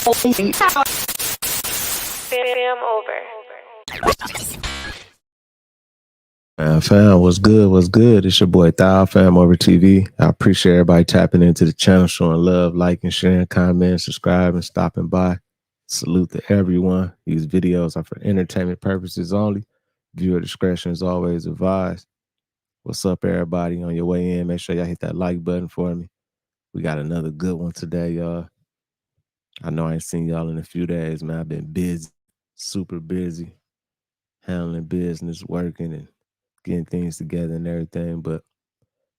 Fam over. Fam, what's good? What's good? It's your boy Thou, FamOverTV. I appreciate everybody tapping into the channel, showing love, liking, sharing, commenting, subscribing, stopping by. Salute to everyone. These videos are for entertainment purposes only. Viewer discretion is always advised. What's up, everybody? On your way in, make sure y'all hit that like button for me. We got another good one today, y'all. I know I ain't seen y'all in a few days, man. I've been busy, super busy, handling business, working, and getting things together and everything. But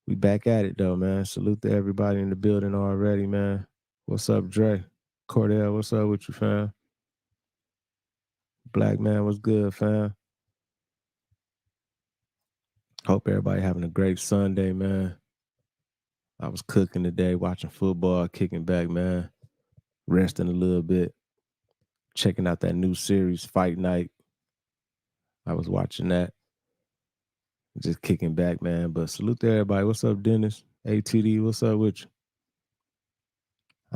we back at it, though, man. Salute to everybody in the building already, man. What's up, Dre? Cordell, what's up with you, fam? Black man, what's good, fam? Hope everybody having a great Sunday, man. I was cooking today, watching football, kicking back, man. Resting a little bit. Checking out that new series, Fight Night. I was watching that. Just kicking back, man. But salute to everybody. What's up, Dennis? ATD, what's up with you?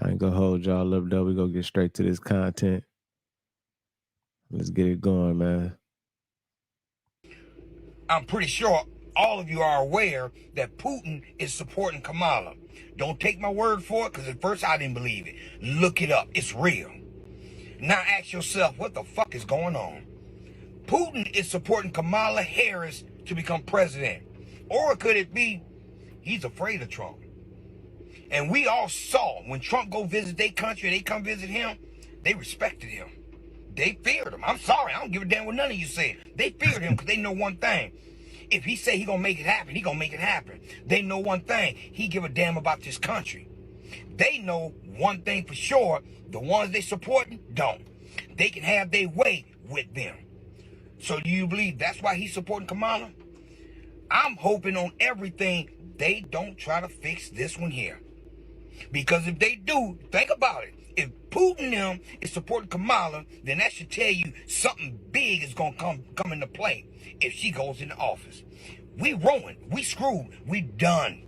I ain't gonna hold y'all up, though. We gonna get straight to this content. Let's get it going, man. I'm pretty sure all of you are aware that Putin is supporting Kamala. Don't take my word for it, because at first I didn't believe it. Look it up. It's real. Now ask yourself, what the fuck is going on? Putin is supporting Camala Harris to become president. Or could it be he's afraid of Trump? And we all saw when Trump go visit their country, they come visit him, they respected him. They feared him. I'm sorry, I don't give a damn what none of you say. They feared him because they know one thing. If he say he gonna make it happen, he gonna make it happen. They know one thing. He give a damn about this country. They know one thing for sure. The ones they supporting don't. They can have their way with them. So do you believe that's why he's supporting Kamala? I'm hoping on everything they don't try to fix this one here. Because if they do, think about it. If Putin is supporting Kamala, then that should tell you something big is going to come into play if she goes into office. We ruined. We screwed. We done.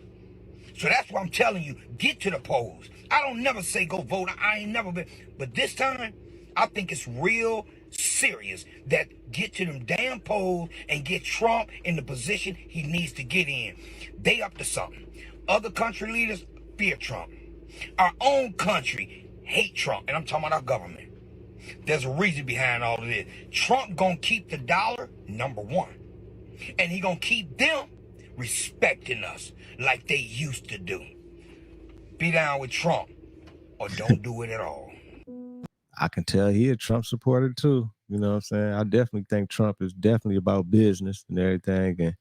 So that's why I'm telling you, get to the polls. I don't never say go vote. I ain't never been. But this time, I think it's real serious that get to them damn polls and get Trump in the position he needs to get in. They up to something. Other country leaders fear Trump. Our own country hate Trump, and I'm talking about our government. There's a reason behind all of this. Trump gonna keep the dollar, number one. And he gonna keep them respecting us like they used to do. Be down with Trump or don't do it at all. I can tell he a Trump supporter too. You know what I'm saying? I definitely think Trump is definitely about business and everything. And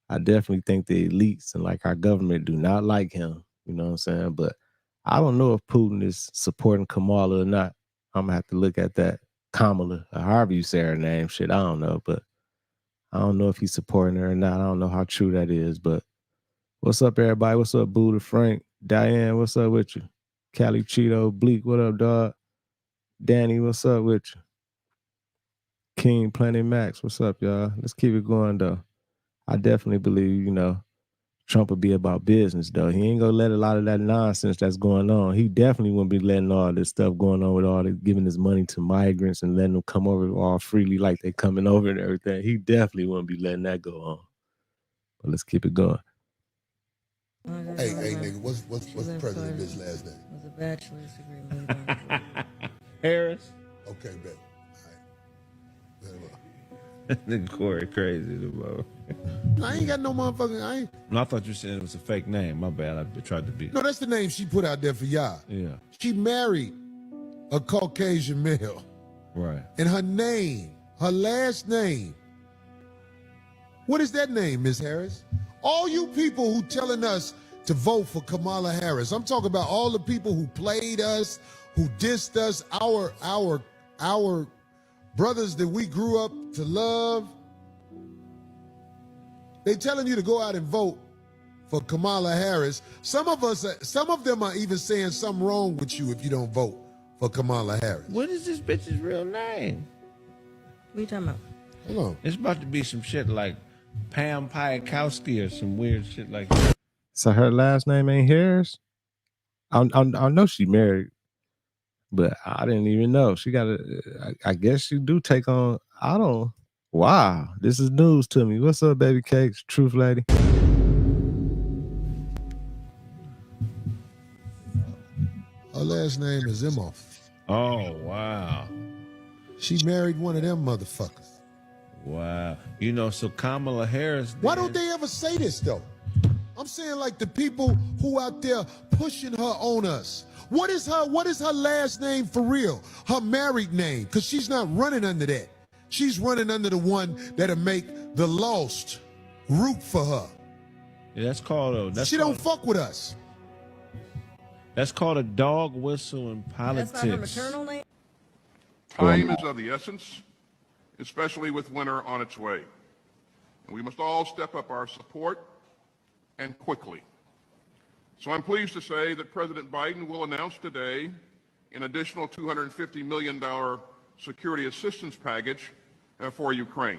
I definitely think the elites and like our government do not like him. You know what I'm saying? But I don't know if Putin is supporting Kamala or not. I'm gonna have to look at that. Kamala, or however you say her name. Shit, I don't know. But I don't know if he's supporting her or not. I don't know how true that is. But what's up, everybody? What's up, Buddha, Frank, Diane? What's up with you? Cali Cheeto, Bleak, what up, dog? Danny, what's up with you? King, Planet Max, what's up, y'all? Let's keep it going, though. I definitely believe, you know, Trump would be about business, though. He ain't gonna let a lot of that nonsense that's going on. He definitely wouldn't be letting all this stuff going on with all the giving his money to migrants and letting them come over all freely like they coming over and everything. He definitely wouldn't be letting that go on. But let's keep it going. Hey, nigga, what's President Bitch last name? It was a bachelor's degree. Harris. Okay, bet. All right. Nigga Corey crazy, bro. I ain't got no motherfucking. No, I thought you said it was a fake name. My bad. I tried to be. No, that's the name she put out there for y'all. Yeah. She married a Caucasian male. Right. And her name, her last name. What is that name, Miss Harris? All you people who telling us to vote for Kamala Harris. I'm talking about all the people who played us, who dissed us, our brothers that we grew up to love. They telling you to go out and vote for Kamala Harris. Some of them are even saying something wrong with you if you don't vote for Kamala Harris. What is this bitch's real name? What are you talking about? Hold on. It's about to be some shit like Pam Piakowski or some weird shit like that. So her last name ain't Harris? I know she married. But I didn't even know she got a. I guess she do take on. I don't. Wow, this is news to me. What's up, baby cakes? Truth lady. Her last name is Imhoff. Oh, wow. She married one of them motherfuckers. Wow. You know, so Kamala Harris. Why don't they ever say this, though? I'm saying, like, the people who out there pushing her on us. What is her last name for real? Her married name, because she's not running under that. She's running under the one that'll make the lost root for her. Yeah, that's called a. She don't fuck with us. That's called a dog whistle in politics. That's not her maternal name? Time is of the essence, especially with winter on its way. And we must all step up our support, and quickly. So I'm pleased to say that President Biden will announce today an additional $250 million security assistance package for Ukraine.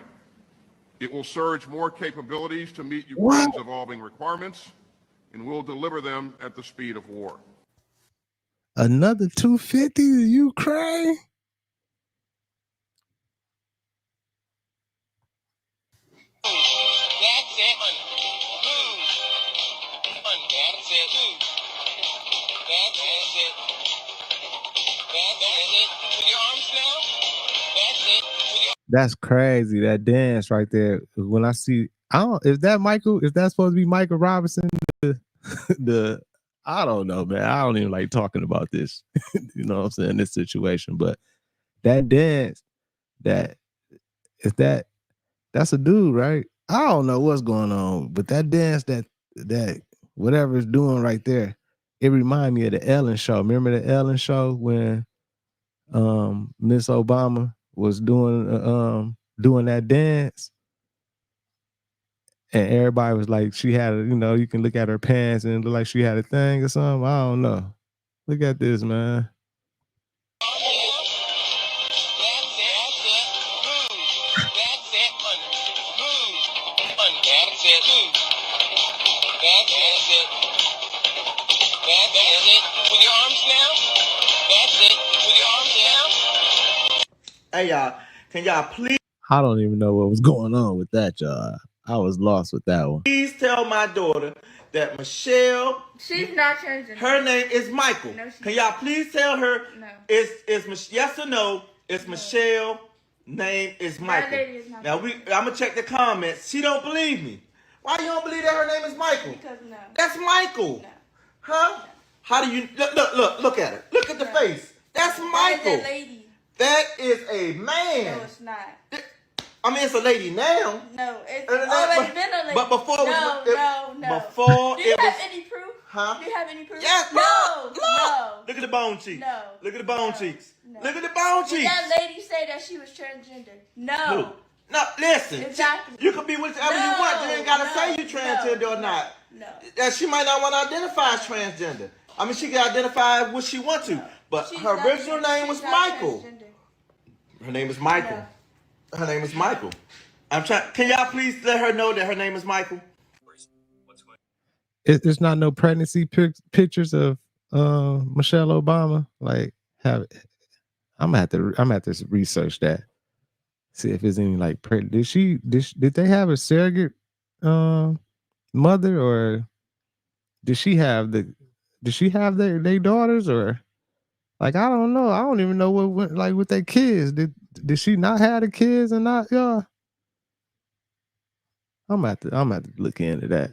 It will surge more capabilities to meet Ukraine's evolving requirements, and will deliver them at the speed of war. Another 250 to Ukraine. That's it. That's it. That's it. That's it. With your arms now. That's it. With your That's crazy. That dance right there. When I see, I don't. Is that Michael? Is that supposed to be Michael Robinson? The I don't know, man. I don't even like talking about this. You know what I'm saying? This situation, but that dance, that's a dude, right? I don't know what's going on, but that dance, that whatever it's doing right there, it reminds me of the Ellen Show. Remember the Ellen Show when Miss Obama was doing that dance, and everybody was like, she had, you can look at her pants and it look like she had a thing or something. I don't know. Look at this, man. Hey y'all, can y'all please I don't even know what was going on with that, y'all. I was lost with that one. tell my daughter that Michelle, She's not changing. her name is Michael. No, she's Can y'all please tell her No. is yes or no? Is Michelle name is Michael? lady is not Now I'm gonna check the comments. She don't believe me. Why you don't believe that her name is Michael? Because no. That's Michael. No. Huh? How do you look at her? Look at the face. That's Michael. That is a lady. That is a man. No, it's not. I mean, it's a lady now. No, it's always been a lady. But before it no, was, no. Before Do you it have was, any proof? huh? Do you have any proof? Yes, No. look. No. Look at the bone cheeks. No. Look at the bone No. cheeks. No. Look at the bone Did cheeks. that lady say that she was transgender? No. Who? No, listen. Exactly. You can be whichever you want. You ain't gotta No, say you transgender or not. No. That she might not want to identify as transgender. I mean, she can identify what she wants to. But She's her not- original name was she's not Michael. transgender. Her name is Michael. Her name is Michael. I'm trying. Can y'all please let her know that her name is Michael? It's not no pregnancy pictures of Michelle Obama. Like, have it. I'm gonna have to research that. See if there's any like did they have a surrogate mother, or did she have their daughters, or like I don't know. I don't even know what went like with their kids. Did she not have the kids or not? Yeah. I'm gonna have to look into that.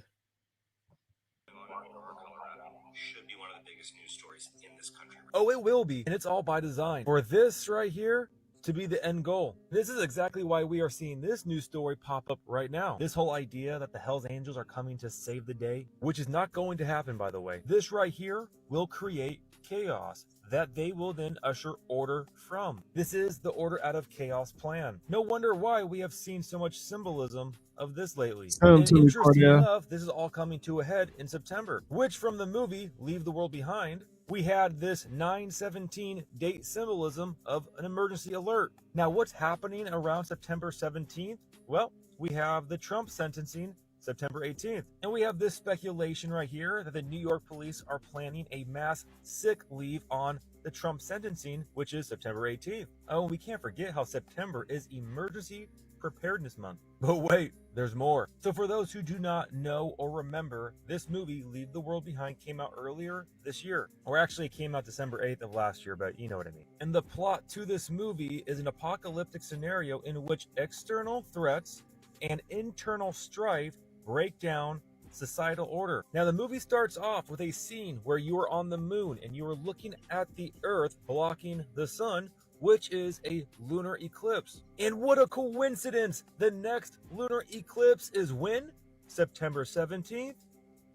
Should be one of the biggest news stories in this country. Oh, it will be. And it's all by design. For this right here to be the end goal. This is exactly why we are seeing this news story pop up right now. This whole idea that the Hells Angels are coming to save the day, which is not going to happen, by the way. This right here will create chaos that they will then usher order from. This is the order out of chaos plan. No wonder why we have seen so much symbolism of this lately. And interesting enough, this is all coming to a head in September, which from the movie Leave the World Behind, we had this 9/17 date symbolism of an emergency alert. Now, what's happening around September 17th? Well, we have the Trump sentencing September 18th. And we have this speculation right here that the New York police are planning a mass sick leave on the Trump sentencing, which is September 18th. Oh, we can't forget how September is Emergency Preparedness Month. But wait, there's more. So for those who do not know or remember, this movie, Leave the World Behind, came out earlier this year. Or actually it came out December 8th of last year, but you know what I mean. And the plot to this movie is an apocalyptic scenario in which external threats and internal strife break down societal order. Now the movie starts off with a scene where you are on the moon and you are looking at the earth blocking the sun, which is a lunar eclipse. And what a coincidence! The next lunar eclipse is when? September 17th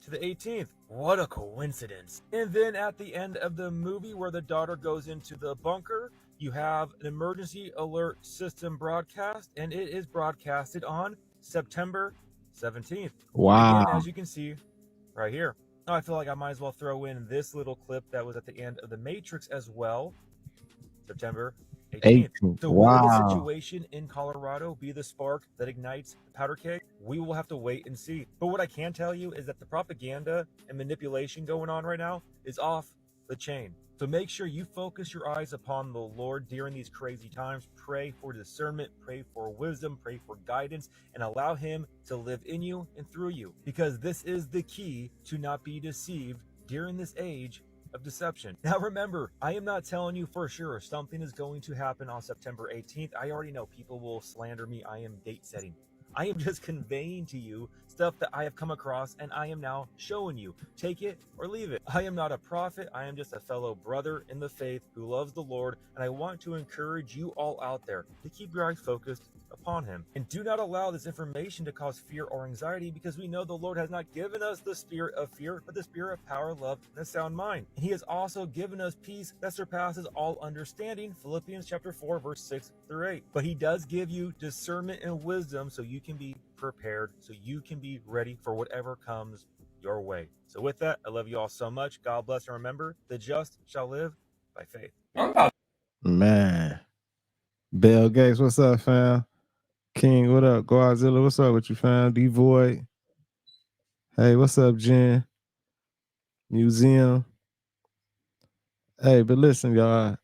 to the 18th. What a coincidence. And then at the end of the movie where the daughter goes into the bunker, you have an emergency alert system broadcast, and it is broadcasted on September 17th. Wow. Again, as you can see right here. Now I feel like I might as well throw in this little clip that was at the end of The Matrix as well. September 18th. So will the situation in Colorado be the spark that ignites the powder keg? We will have to wait and see. But what I can tell you is that the propaganda and manipulation going on right now is off the chain. So make sure you focus your eyes upon the Lord during these crazy times. Pray for discernment, pray for wisdom, pray for guidance, and allow Him to live in you and through you. Because this is the key to not be deceived during this age of deception. Now remember, I am not telling you for sure something is going to happen on September 18th. I already know people will slander me. I am date setting. I am just conveying to you stuff that I have come across, and I am now showing you. Take it or leave it. I am not a prophet. I am just a fellow brother in the faith who loves the Lord, and I want to encourage you all out there to keep your eyes focused upon Him. And do not allow this information to cause fear or anxiety, because we know the Lord has not given us the spirit of fear, but the spirit of power, love, and a sound mind. And He has also given us peace that surpasses all understanding, Philippians chapter 4, verse 6 through 8. But He does give you discernment and wisdom so you can be prepared, so you can be ready for whatever comes your way. So with that, I love you all so much. God bless, and remember, the just shall live by faith. Man. Bill Gates, what's up, fam? King, what up? Godzilla, what's up with you, fam? D-Void. Hey, what's up, Jen? Museum. Hey, but listen, y'all.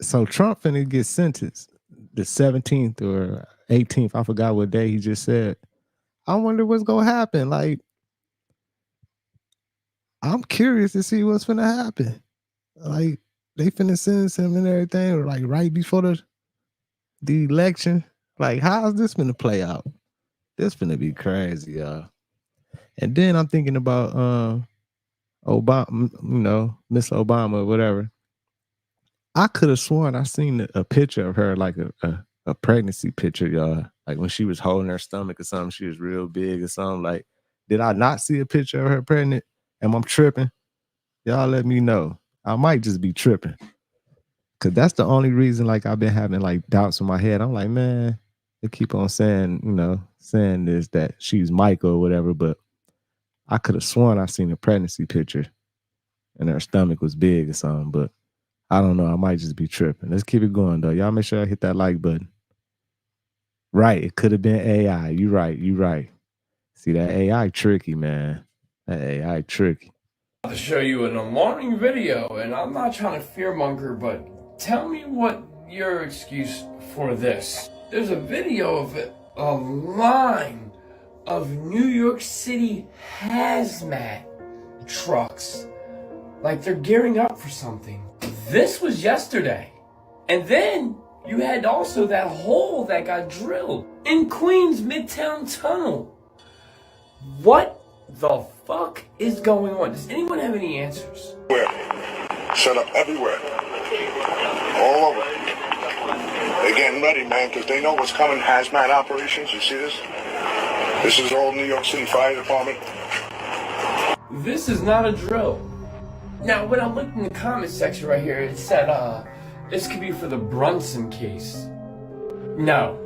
So Trump finna get sentenced the 17th or 18th. I forgot what day he just said. I wonder what's gonna happen. Like, I'm curious to see what's finna happen. Like, they finna sentence him and everything, or like right before the election. Like, how's this gonna play out? This gonna be crazy, y'all. And then I'm thinking about Obama, you know, Miss Obama or whatever. I could have sworn I seen a picture of her, like a pregnancy picture, y'all. Like when she was holding her stomach or something, she was real big or something. Like, did I not see a picture of her pregnant? Am I tripping? Y'all let me know. I might just be tripping. Cause that's the only reason, like, I've been having like doubts in my head. I'm like, man, they keep on saying, you know, saying this, that she's Michael or whatever, but I could have sworn I seen a pregnancy picture and her stomach was big or something, but I don't know. I might just be tripping. Let's keep it going though. Y'all make sure I hit that like button. Right. It could have been AI. You right. You right. See, that AI tricky, man. That AI tricky. To show you an alarming video, and I'm not trying to fearmonger, but tell me what your excuse for this. There's a video of a line of New York City hazmat trucks, like they're gearing up for something. This was yesterday. And then you had also that hole that got drilled in Queens Midtown Tunnel. What the fuck is going on? Does anyone have any answers? Set up everywhere. All over. They're getting ready, man, because they know what's coming. Hazmat operations, you see this? This is all New York City Fire Department. This is not a drill. Now, when I looked in the comment section right here, it said, this could be for the Brunson case. No,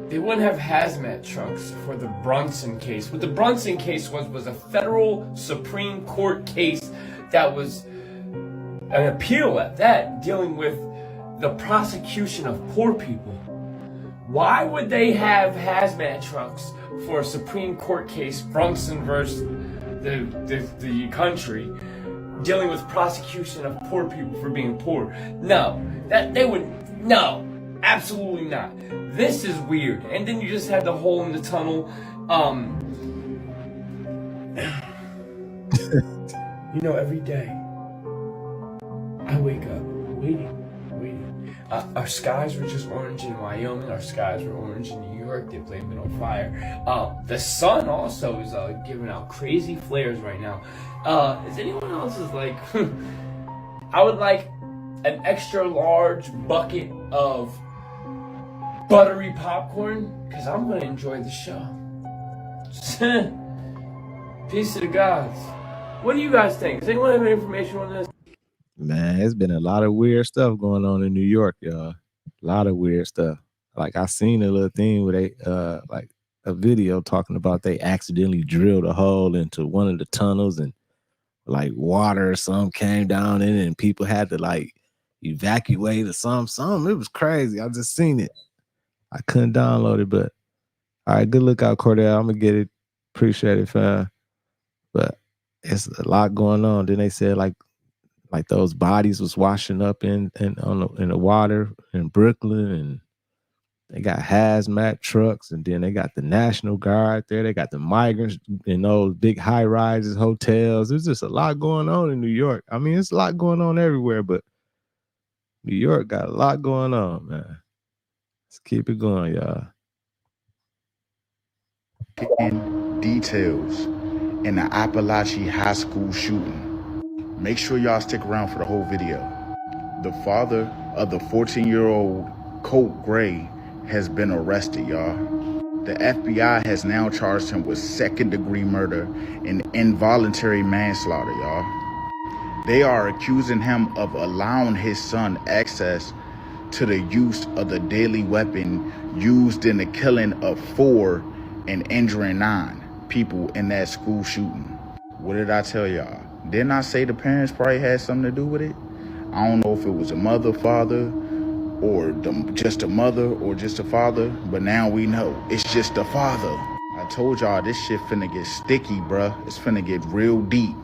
they wouldn't have hazmat trucks for the Brunson case. What the Brunson case was a federal Supreme Court case that was an appeal at that, dealing with the prosecution of poor people. Why would they have hazmat trucks for a Supreme Court case, Brunson versus the country, dealing with prosecution of poor people for being poor. No, no, absolutely not. This is weird. And then you just had the hole in the tunnel. You know, every day I wake up waiting. Our skies were just orange in Wyoming. Our skies were orange in New York. They blamed it on fire. The sun also is giving out crazy flares right now. Is anyone else like, I would like an extra large bucket of buttery popcorn, because I'm going to enjoy the show. Peace to the gods. What do you guys think? Does anyone have any information on this? Man, it's been a lot of weird stuff going on in New York, y'all. A lot of weird stuff. Like, I seen a little thing where they, like a video talking about they accidentally drilled a hole into one of the tunnels and like water or something came down in it and people had to like evacuate or something. It was crazy. I just seen it. I couldn't download it, but all right, good lookout, Cordell. I'm gonna get it. Appreciate it, fam. But it's a lot going on. Then they said like those bodies was washing up in the water in Brooklyn, and they got hazmat trucks, and then they got the National Guard there. They got the migrants in those big high rises, hotels. There's just a lot going on in New York. I mean, it's a lot going on everywhere, but New York got a lot going on, man. Let's keep it going, y'all. Details in the Appalachi high school shooting. Make sure y'all stick around for the whole video. The father of the 14-year-old Colt Gray has been arrested, y'all. The FBI has now charged him with second-degree murder and involuntary manslaughter, y'all. They are accusing him of allowing his son access to the use of the deadly weapon used in the killing of 4 and injuring 9 people in that school shooting. What did I tell y'all? Didn't I say the parents probably had something to do with it? I don't know if it was a mother, father, or just a mother or just a father, but now we know it's just the father. I told y'all this shit finna get sticky, bruh. It's finna get real deep.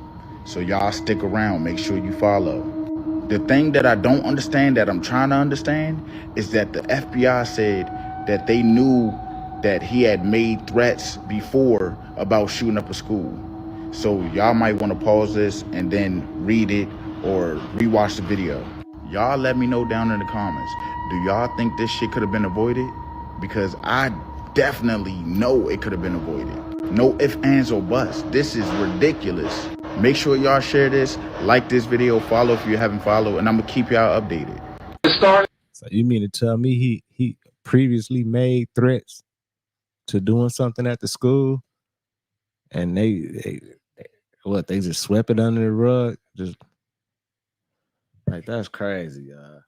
So y'all stick around, make sure you follow. The thing that I don't understand, that I'm trying to understand, is that the FBI said that they knew that he had made threats before about shooting up a school. So y'all might want to pause this and then read it or rewatch the video. Y'all let me know down in the comments. Do y'all think this shit could have been avoided? Because I definitely know it could have been avoided. No ifs, ands, or buts. This is ridiculous. Make sure y'all share this, like this video, follow if you haven't followed, and I'm gonna keep y'all updated. So you mean to tell me he previously made threats to doing something at the school, and they just swept it under the rug? Just like, that's crazy, y'all.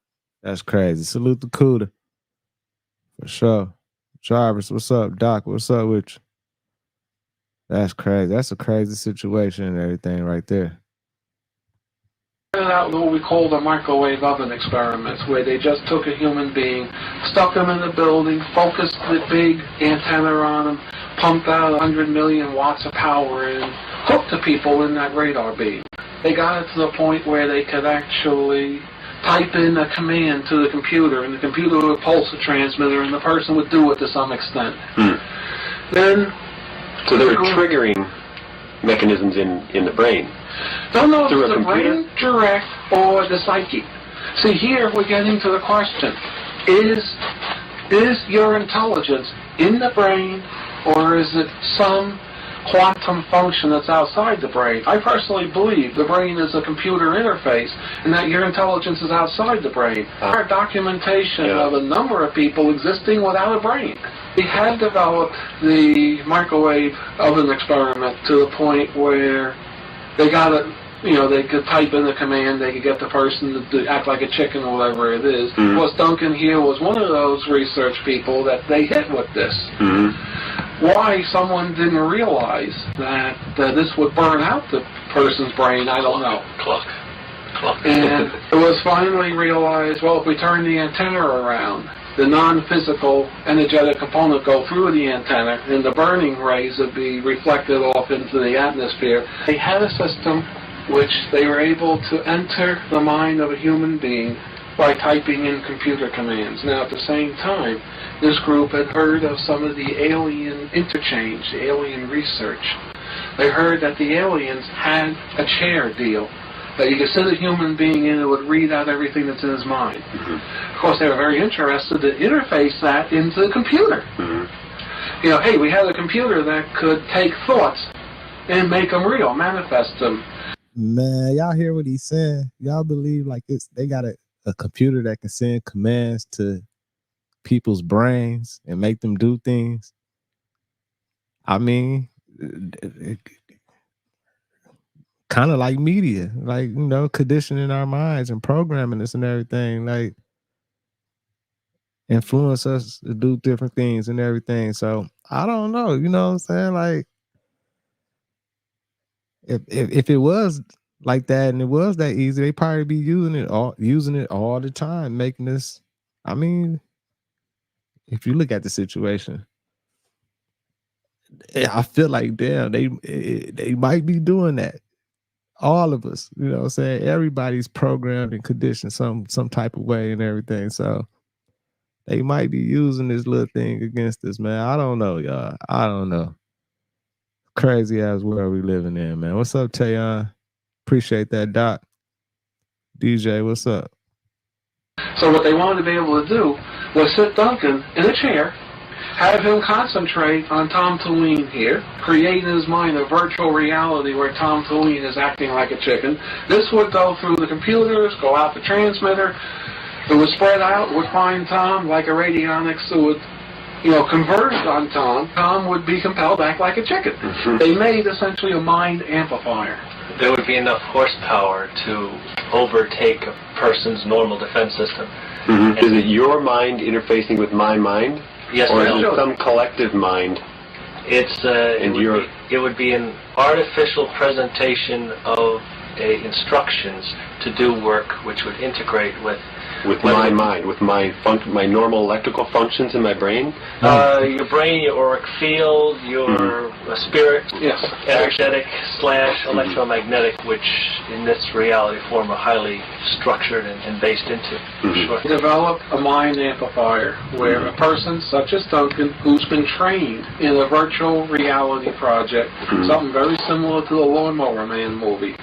That's crazy. Salute the Cuda. For sure. Jarvis, what's up? Doc, what's up with you? That's crazy. That's a crazy situation and everything right there. Out what we call the microwave oven experiments, where they just took a human being, stuck him in the building, focused the big antenna on him, pumped out 100 million watts of power and hooked the people in that radar beam. They got it to the point where they could actually type in a command to the computer, and the computer would pulse the transmitter, and the person would do it to some extent. Then, so they were triggering mechanisms in the brain. Don't know if it's the brain direct or the psyche. See, here we're getting to the question: is your intelligence in the brain, or is it some quantum function that's outside the brain? I personally believe the brain is a computer interface and that your intelligence is outside the brain. There are documentation of a number of people existing without a brain. We had developed the microwave oven experiment to the point where they got it, they could type in the command, they could get the person to act like a chicken or whatever it is. Was Duncan here was one of those research people that they hit with this. Why someone didn't realize that this would burn out the person's brain, I don't know. Clock. And it was finally realized, well, if we turn the antenna around, the non-physical energetic component go through the antenna, and the burning rays would be reflected off into the atmosphere. They had a system which they were able to enter the mind of a human being by typing in computer commands. Now, at the same time, this group had heard of some of the alien interchange, the alien research. They heard that the aliens had a chair deal, that you could sit a human being in and it would read out everything that's in his mind. Of course, they were very interested to interface that into the computer. You know, hey, we had a computer that could take thoughts and make them real, manifest them. Man, y'all hear what he's saying? Y'all believe like they got a computer that can send commands to people's brains and make them do things? I mean, kind of like media, like, you know, conditioning our minds and programming us and everything, like influence us to do different things and everything. So I don't know, you know what I'm saying? Like, if it was like that and it was that easy, they probably be using it all the time, making this. I mean, if you look at the situation, I feel like, damn, they might be doing that. All of us, you know what I'm saying? Everybody's programmed and conditioned some type of way and everything. So they might be using this little thing against us, man. I don't know, y'all. I don't know. Crazy ass world we living in, man. What's up, Tayon? Appreciate that, Doc. DJ, what's up? So what they wanted to be able to do was sit Duncan in a chair, have him concentrate on Tom Tulene here, create in his mind a virtual reality where Tom Tulene is acting like a chicken. This would go through the computers, go out the transmitter. It would spread out, would find Tom like a radionics, so would, you know, converge on Tom. Tom would be compelled to act like a chicken. They made essentially a mind amplifier. There would be enough horsepower to overtake a person's normal defense system. Is it your mind interfacing with my mind? Yes, or is ma'am. it some collective mind? It would be an artificial presentation of instructions to do work which would integrate with my mind, with my normal electrical functions in my brain? Your brain, your auric field, your spirit, energetic / electromagnetic, which in this reality form are highly structured and based into. Sure. Develop a mind amplifier where a person such as Duncan, who's been trained in a virtual reality project, something very similar to the Lawnmower Man movie,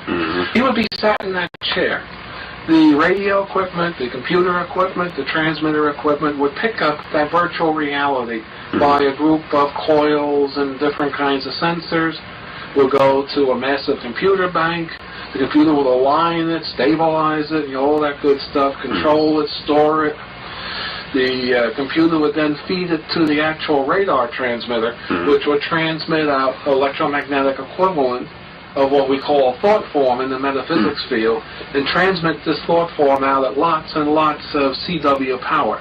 he would be sat in that chair. The radio equipment, the computer equipment, the transmitter equipment would pick up that virtual reality by a group of coils and different kinds of sensors. We'll go to a massive computer bank. The computer will align it, stabilize it, you know, all that good stuff, control it, store it. The computer would then feed it to the actual radar transmitter, which would transmit out electromagnetic equivalent of what we call thought form in the metaphysics field, and transmit this thought form out at lots and lots of CW power.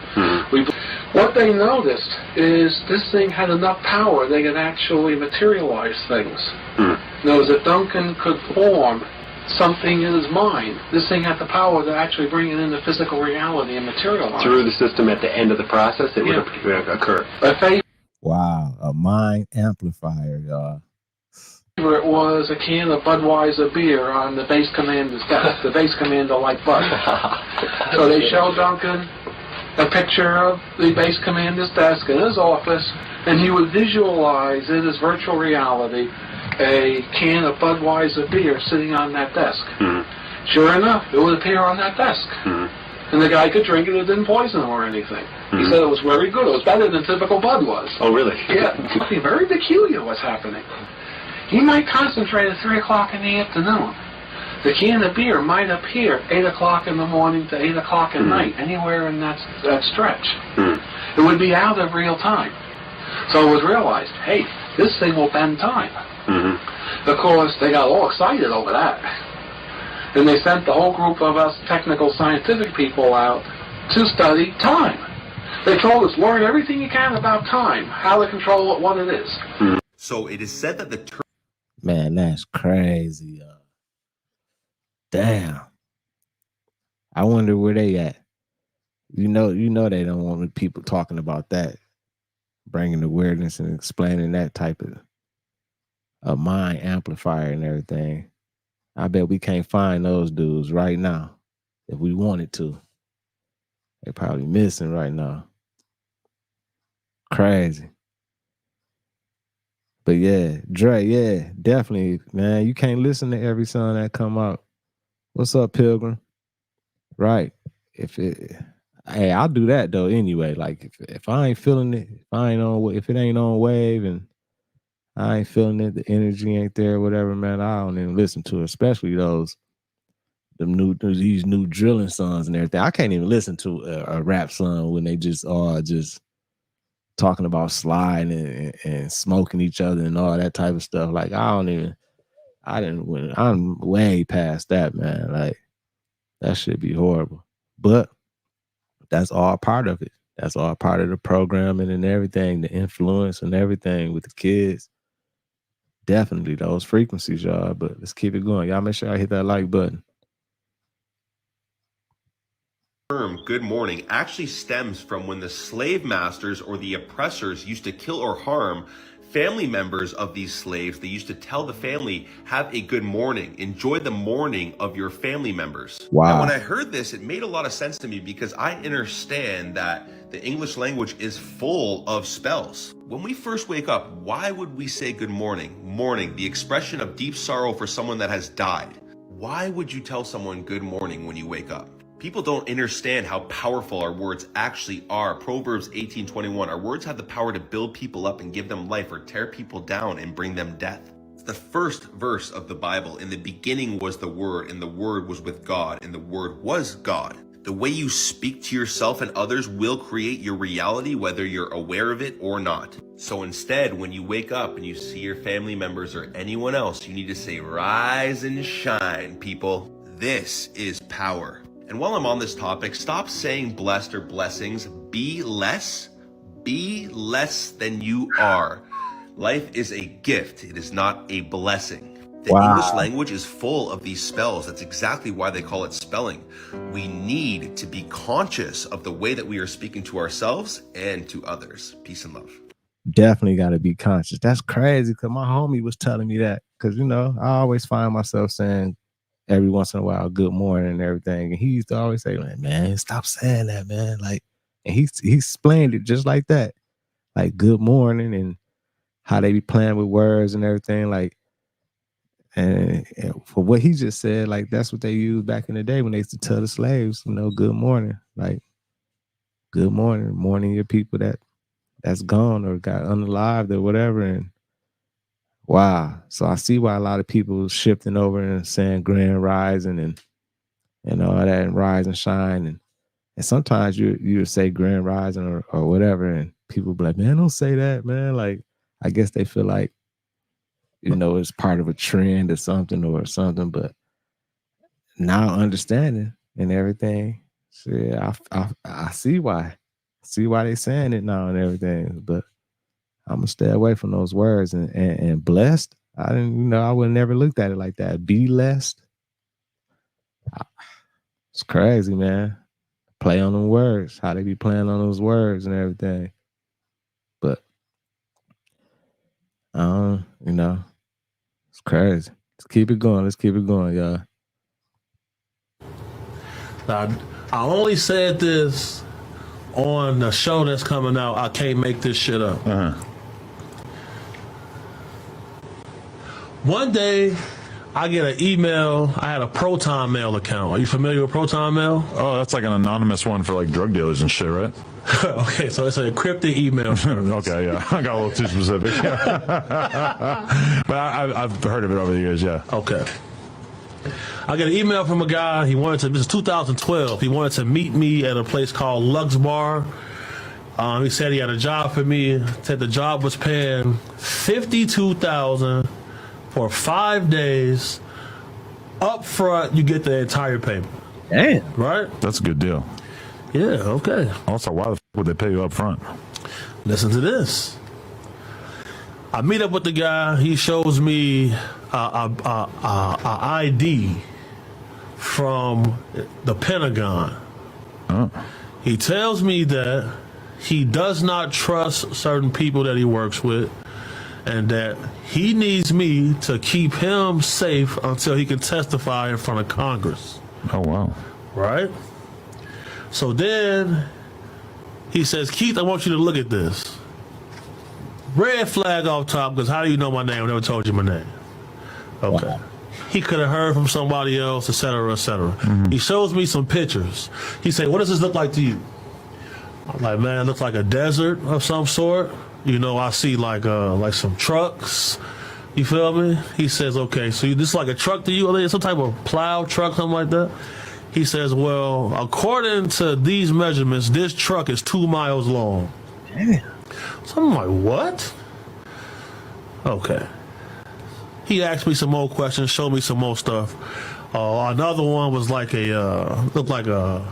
What they noticed is this thing had enough power they could actually materialize things. Knows that Duncan could form something in his mind. This thing had the power to actually bring it into physical reality and materialize. Through the system at the end of the process, it would occur. Wow, a mind amplifier, y'all. It was a can of Budweiser beer on the base commander's desk. The base commander liked Bud. So they showed Duncan a picture of the base commander's desk in his office, and he would visualize in his virtual reality a can of Budweiser beer sitting on that desk. Sure enough, it would appear on that desk. And the guy could drink it, it didn't poison him or anything. He said it was very good. It was better than typical Bud was. Oh, really? Yeah. Something very peculiar was happening. He might concentrate at 3 o'clock in the afternoon. The can of beer might appear 8 o'clock in the morning to 8 o'clock at night, anywhere in that stretch. It would be out of real time. So it was realized, hey, this thing will bend time. Of course, they got all excited over that. And they sent the whole group of us technical scientific people out to study time. They told us, learn everything you can about time, how to control it, what it is. So it is said that the term... Man, that's crazy. Damn. I wonder where they at. You know they don't want people talking about that, bringing awareness and explaining that type of a mind amplifier and everything. I bet we can't find those dudes right now if we wanted to. They're probably missing right now. Crazy. But yeah, Dre, yeah, definitely, man. You can't listen to every song that come out. What's up, Pilgrim? Right. Hey, I'll do that though anyway. Like if I ain't feeling it, if it ain't on wave and I ain't feeling it, the energy ain't there, whatever, man, I don't even listen to it, especially these new drilling songs and everything. I can't even listen to a rap song when they just are just talking about sliding and smoking each other and all that type of stuff. Like I'm way past that, man. Like that should be horrible. But that's all part of it. That's all part of the programming and everything, the influence and everything with the kids. Definitely those frequencies, y'all. But let's keep it going. Y'all make sure I hit that like button. Term good morning actually stems from when the slave masters or the oppressors used to kill or harm family members of these slaves. They used to tell the family, have a good morning, enjoy the morning of your family members. Wow. And when I heard this, it made a lot of sense to me because I understand that the English language is full of spells. When we first wake up, why would we say good morning? Morning, the expression of deep sorrow for someone that has died. Why would you tell someone good morning when you wake up? People don't understand how powerful our words actually are. Proverbs 18:21, our words have the power to build people up and give them life or tear people down and bring them death. It's the first verse of the Bible. In the beginning was the Word, and the Word was with God, and the Word was God. The way you speak to yourself and others will create your reality, whether you're aware of it or not. So instead, when you wake up and you see your family members or anyone else, you need to say, rise and shine, people. This is power. And while I'm on this topic, stop saying blessed or blessings. Be less than you are. Life is a gift. It is not a blessing. The English language is full of these spells. That's exactly why they call it spelling. We need to be conscious of the way that we are speaking to ourselves and to others. Peace and love. Definitely got to be conscious. That's crazy because my homie was telling me that because, I always find myself saying every once in a while, good morning and everything. And he used to always say, like, man, stop saying that, man. Like, and he explained it just like that. Like, good morning and how they be playing with words and everything. Like, and for what he just said, like, that's what they used back in the day when they used to tell the slaves, good morning. Like, good morning, morning your people that's gone or got unalived or whatever. And wow. So I see why a lot of people shifting over and saying grand rising and all that and rise and shine. And sometimes you say grand rising or whatever, and people be like, man, don't say that, man. Like, I guess they feel like, it's part of a trend or something, but now understanding and everything, so yeah, I see why. I see why they saying it now and everything, but I'm gonna stay away from those words and blessed. I didn't, I would never looked at it like that. Be blessed. It's crazy, man. Play on them words. How they be playing on those words and everything. But it's crazy. Let's keep it going, y'all. I only said this on the show that's coming out. I can't make this shit up. One day, I get an email. I had a Proton Mail account. Are you familiar with Proton Mail? Oh, that's like an anonymous one for like drug dealers and shit, right? Okay, so it's an encrypted email. Okay, yeah. I got a little too specific. But I've heard of it over the years, yeah. Okay. I get an email from a guy. This is 2012. He wanted to meet me at a place called Lux Bar. He said he had a job for me. Said the job was paying $52,000 for 5 days. Up front, you get the entire payment. Damn. Right? That's a good deal. Yeah, okay. Also, why the f would they pay you up front? Listen to this. I meet up with the guy. He shows me a ID from the Pentagon. Oh. He tells me that he does not trust certain people that he works with, and that he needs me to keep him safe until he can testify in front of Congress. Oh, wow. Right? So then he says, Keith, I want you to look at this. Red flag off top, because how do you know my name? I never told you my name. Okay. Wow. He could have heard from somebody else, et cetera, et cetera. He shows me some pictures. He said, what does this look like to you? I'm like, man, it looks like a desert of some sort. You know, I see like some trucks. You feel me? He says, okay, so this is like a truck to you? Or some type of plow truck, something like that? He says, well, according to these measurements, this truck is 2 miles long. Damn. So I'm like, what? Okay. He asked me some more questions, showed me some more stuff. Another one was like looked like a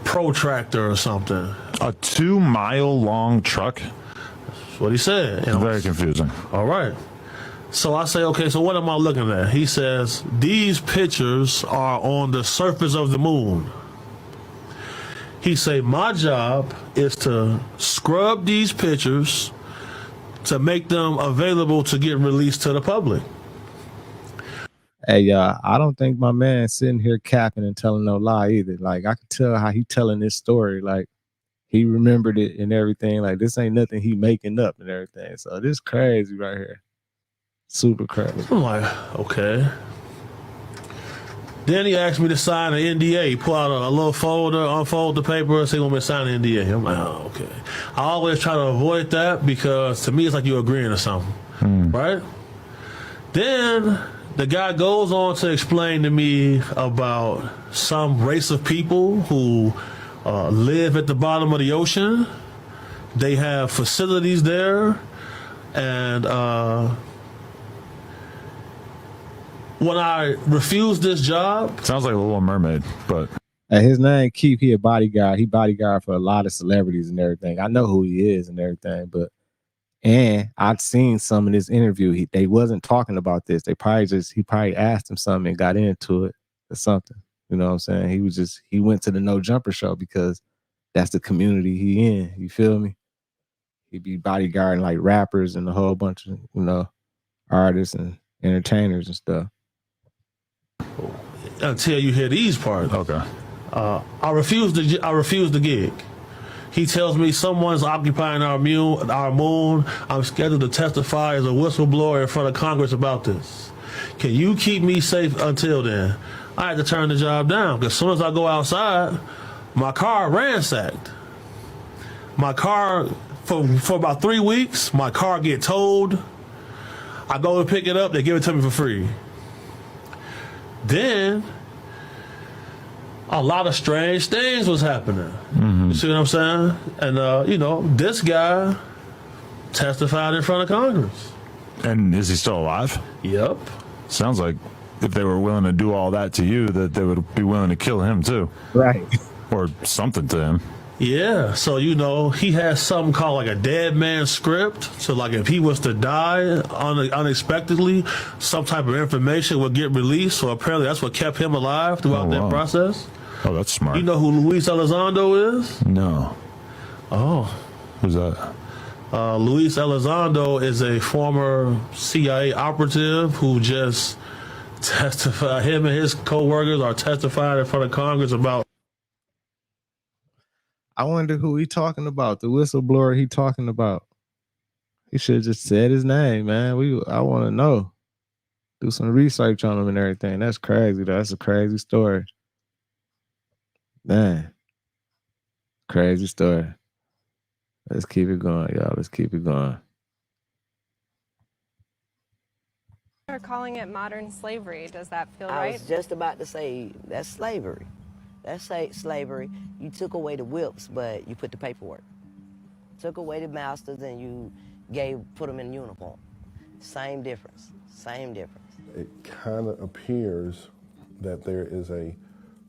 protractor or something. A 2 mile long truck? That's what he said. Very confusing. All right. So I say, okay, so what am I looking at? He says, these pictures are on the surface of the moon. He say, my job is to scrub these pictures to make them available to get released to the public. Hey, I don't think my man's sitting here capping and telling no lie either. Like, I can tell how he telling this story. Like, he remembered it and everything. Like, this ain't nothing he making up and everything. So this crazy right here. Super crazy. I'm like, okay. Then he asked me to sign an NDA. He pull out a little folder, unfold the paper, and say, want me to sign an NDA. I'm like, oh, okay. I always try to avoid that because to me, it's like you're agreeing to something, right? Then the guy goes on to explain to me about some race of people who live at the bottom of the ocean. They have facilities there, and when I refused this job, sounds like a Little Mermaid, but his name Keith. He a bodyguard. He bodyguard for a lot of celebrities and everything. I know who he is and everything, and I'd seen some in this interview. They wasn't talking about this. He probably asked him something and got into it or something. You know what I'm saying? He went to the No Jumper show because that's the community he in. You feel me? He'd be bodyguarding like rappers and a whole bunch of artists and entertainers and stuff. Until you hear these parts. Okay. I refuse the gig. He tells me someone's occupying our moon. I'm scheduled to testify as a whistleblower in front of Congress about this. Can you keep me safe until then? I had to turn the job down because as soon as I go outside, my car ransacked. My car, for about 3 weeks, my car get towed. I go to pick it up, they give it to me for free. Then a lot of strange things was happening. You see what I'm saying? And this guy testified in front of Congress. And is he still alive? Yep. Sounds like if they were willing to do all that to you, that they would be willing to kill him too. Right. Or something to him. Yeah, so he has something called like a dead man script. So like if he was to die unexpectedly, some type of information would get released. So apparently that's what kept him alive throughout that process. Oh, that's smart. You know who Luis Elizondo is? No. Oh. Who's that? Luis Elizondo is a former CIA operative who just testified. Him and his co-workers are testifying in front of Congress about. I wonder who he talking about, the whistleblower he talking about. He should have just said his name, man. I want to know. Do some research on him and everything. That's crazy, though. That's a crazy story. Man. Crazy story. Let's keep it going, y'all. Let's keep it going. They're calling it modern slavery. Does that feel I right? was just about to say, that's slavery. That's slavery. You took away the whips, but you put the paperwork. Took away the masters and you put them in uniform. Same difference. Same difference. It kind of appears that there is a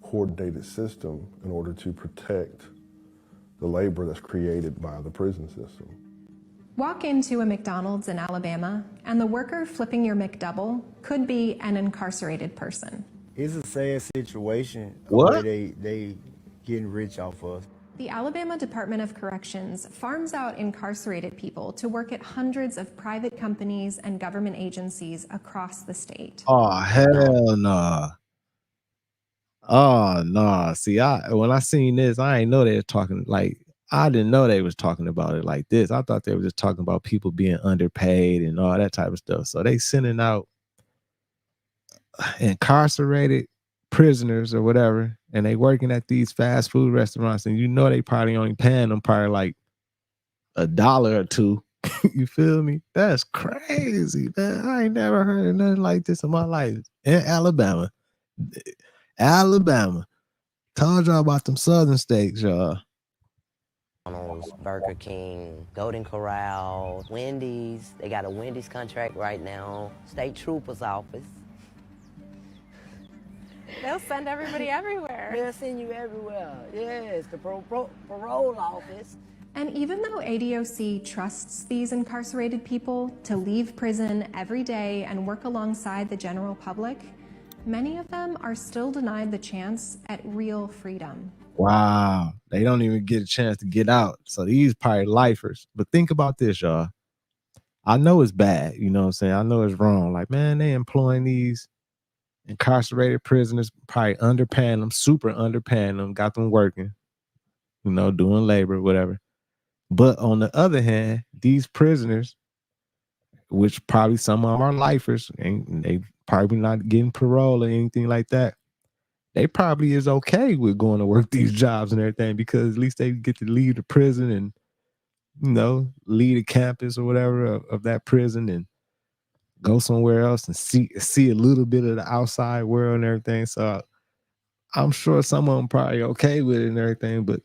coordinated system in order to protect the labor that's created by the prison system. Walk into a McDonald's in Alabama, and the worker flipping your McDouble could be an incarcerated person. It's a sad situation What? where they getting rich off us. The Alabama Department of Corrections farms out incarcerated people to work at hundreds of private companies and government agencies across the state. Oh, hell no. Oh, no. See, when I seen this, I ain't know they were talking like, I didn't know they was talking about it like this. I thought they were just talking about people being underpaid and all that type of stuff. So they sending out incarcerated prisoners or whatever, and they working at these fast food restaurants, and you know they probably only paying them probably like $1 or $2. You feel me? That's crazy, man. I ain't never heard of nothing like this in my life. In Alabama. Told y'all about them southern states, y'all. Burger King, Golden Corral, Wendy's. They got a Wendy's contract right now. State Trooper's office. They'll send everybody everywhere. They'll send you everywhere. Yes, the parole office. And even though ADOC trusts these incarcerated people to leave prison every day and work alongside the general public, many of them are still denied the chance at real freedom. Wow. They don't even get a chance to get out. So these probably lifers. But think about this, y'all. I know it's bad. You know what I'm saying? I know it's wrong. Like, man, they employing these incarcerated prisoners, probably underpaying them, super underpaying them, got them working, you know, doing labor, whatever. But on the other hand, these prisoners, which probably some of them are lifers, and they probably not getting parole or anything like that, they probably is okay with going to work these jobs and everything, because at least they get to leave the prison and, you know, leave the campus or whatever of that prison and go somewhere else and see a little bit of the outside world and everything. So I'm sure some of them probably okay with it and everything, but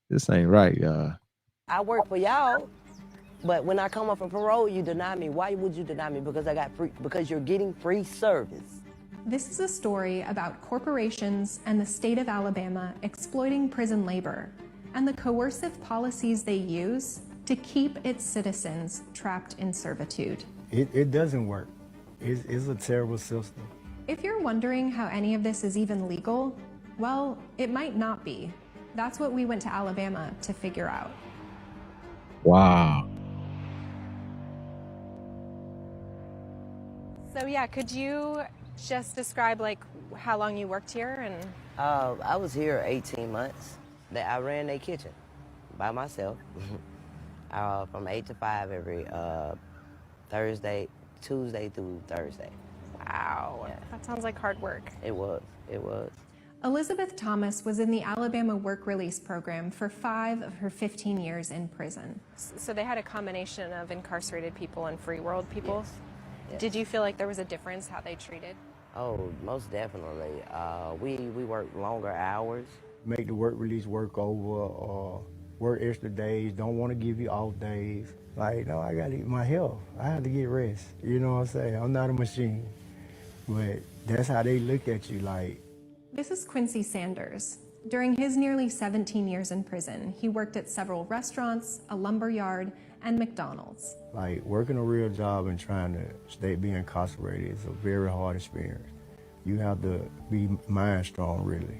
this ain't right, y'all. I work for y'all, but when I come up for parole, you deny me. Why would you deny me? Because you're getting free service. This is a story about corporations and the state of Alabama exploiting prison labor and the coercive policies they use to keep its citizens trapped in servitude. It doesn't work. It's a terrible system. If you're wondering how any of this is even legal, well, it might not be. That's what we went to Alabama to figure out. Wow. So yeah, could you just describe like how long you worked here? And I was here 18 months. I ran their kitchen by myself from 8 to 5 every Tuesday through Thursday. Wow, yeah. That sounds like hard work. It was. Elizabeth Thomas was in the Alabama Work Release Program for 5 of her 15 years in prison. So they had a combination of incarcerated people and free world people. Yes. Yes. Did you feel like there was a difference how they treated? Oh, most definitely. We work longer hours. Make the work release work over, work extra days, don't want to give you off days. Like, no, I got to eat my health. I have to get rest. You know what I'm saying? I'm not a machine. But that's how they look at you, like. This is Quincy Sanders. During his nearly 17 years in prison, he worked at several restaurants, a lumber yard, and McDonald's. Like, working a real job and trying to be incarcerated is a very hard experience. You have to be mind strong, really.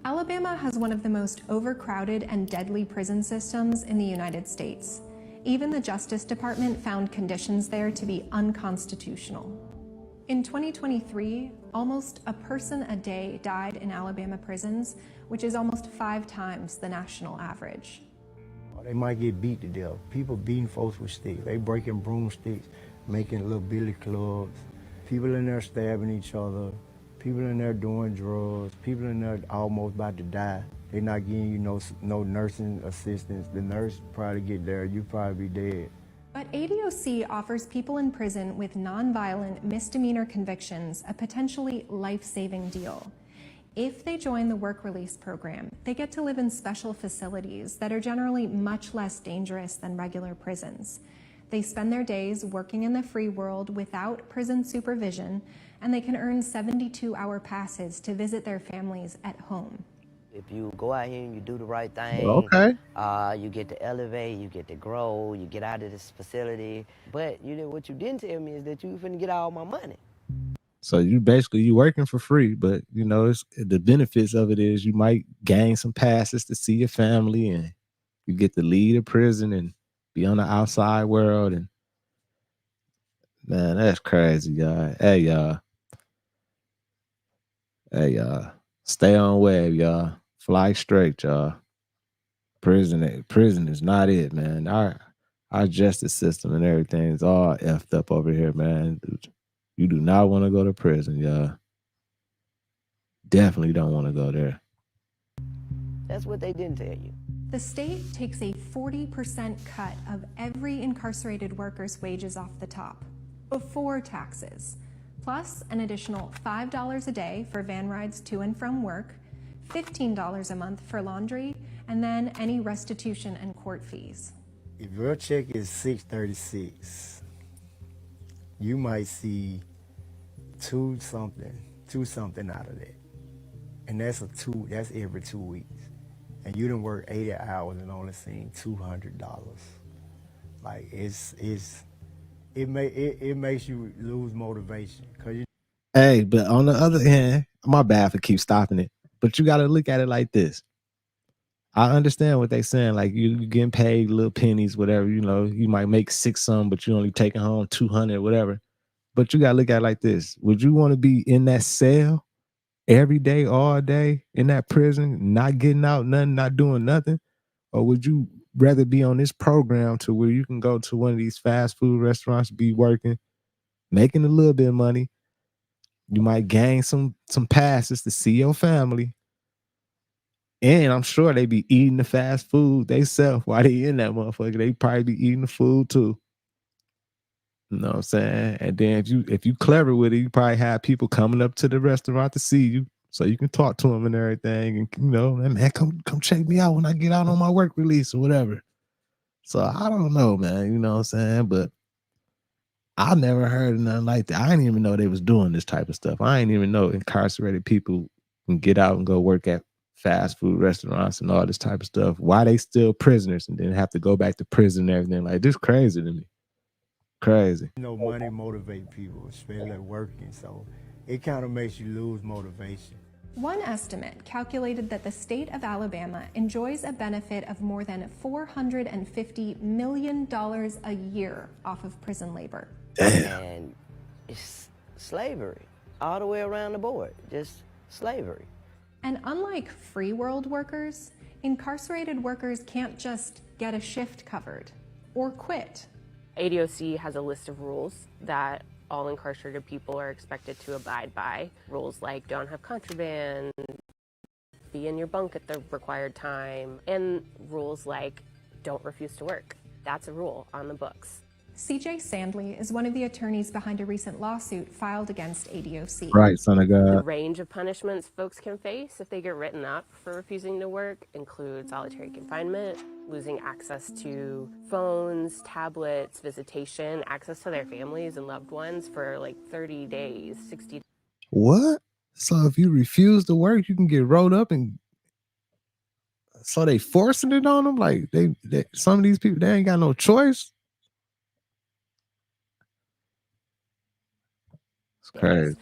Alabama has one of the most overcrowded and deadly prison systems in the United States. Even the Justice Department found conditions there to be unconstitutional. In 2023, almost a person a day died in Alabama prisons, which is almost 5 times the national average. They might get beat to death. People beating folks with sticks. They breaking broomsticks, making little billy clubs. People in there stabbing each other. People in there doing drugs. People in there almost about to die. They're not giving you no nursing assistance. The nurse probably get there, you probably be dead. But ADOC offers people in prison with nonviolent misdemeanor convictions a potentially life-saving deal. If they join the work release program, they get to live in special facilities that are generally much less dangerous than regular prisons. They spend their days working in the free world without prison supervision, and they can earn 72-hour passes to visit their families at home. If you go out here and you do the right thing, okay, you get to elevate, you get to grow, you get out of this facility. But what you didn't tell me is that you finna get all my money. So you working for free, but you know, it's the benefits of it is you might gain some passes to see your family, and you get to leave the prison and be on the outside world. And man, that's crazy, y'all. Hey y'all, stay on web, y'all. Fly straight, y'all. Prison is not it, man. Our justice system and everything is all effed up over here, man. You do not want to go to prison, y'all. Definitely don't want to go there. That's what they didn't tell you. The state takes a 40% cut of every incarcerated worker's wages off the top, before taxes, plus an additional $5 a day for van rides to and from work, $15 a month for laundry, and then any restitution and court fees. If your check is $636, you might see two something out of that. And that's every 2 weeks. And you done work 80 hours and only seen $200. Like it makes you lose motivation. Hey, but on the other hand, my bad for keep stopping it, but you got to look at it like this. I understand what they saying. Like you getting paid little pennies, whatever, you know, you might make six some, but you only taking home 200, whatever. But you got to look at it like this. Would you want to be in that cell every day, all day, in that prison, not getting out, nothing, not doing nothing? Or would you rather be on this program to where you can go to one of these fast food restaurants, be working, making a little bit of money? You might gain some passes to see your family. And I'm sure they be eating the fast food they sell while they in that motherfucker. They probably be eating the food too. You know what I'm saying? And then if you clever with it, you probably have people coming up to the restaurant to see you, so you can talk to them and everything. And you know, man, come check me out when I get out on my work release or whatever. So I don't know, man. You know what I'm saying? But I never heard of nothing like that. I didn't even know they was doing this type of stuff. I didn't even know incarcerated people can get out and go work at fast food restaurants and all this type of stuff. Why they still prisoners and then have to go back to prison and everything? Like, this crazy to me. Crazy. You know, money motivate people, especially working, so it kind of makes you lose motivation. One estimate calculated that the state of Alabama enjoys a benefit of more than $450 million a year off of prison labor. Damn. And it's slavery all the way around the board, just slavery. And unlike free world workers, incarcerated workers can't just get a shift covered or quit. ADOC has a list of rules that all incarcerated people are expected to abide by. Rules like don't have contraband, be in your bunk at the required time, and rules like don't refuse to work. That's a rule on the books. CJ Sandley is one of the attorneys behind a recent lawsuit filed against ADOC. Right, son of God. The range of punishments folks can face if they get written up for refusing to work include solitary confinement, losing access to phones, tablets, visitation, access to their families and loved ones for like 30 days, 60 days. What? So if you refuse to work, you can get rolled up, and so they forcing it on them? Like they some of these people, they ain't got no choice. It's crazy.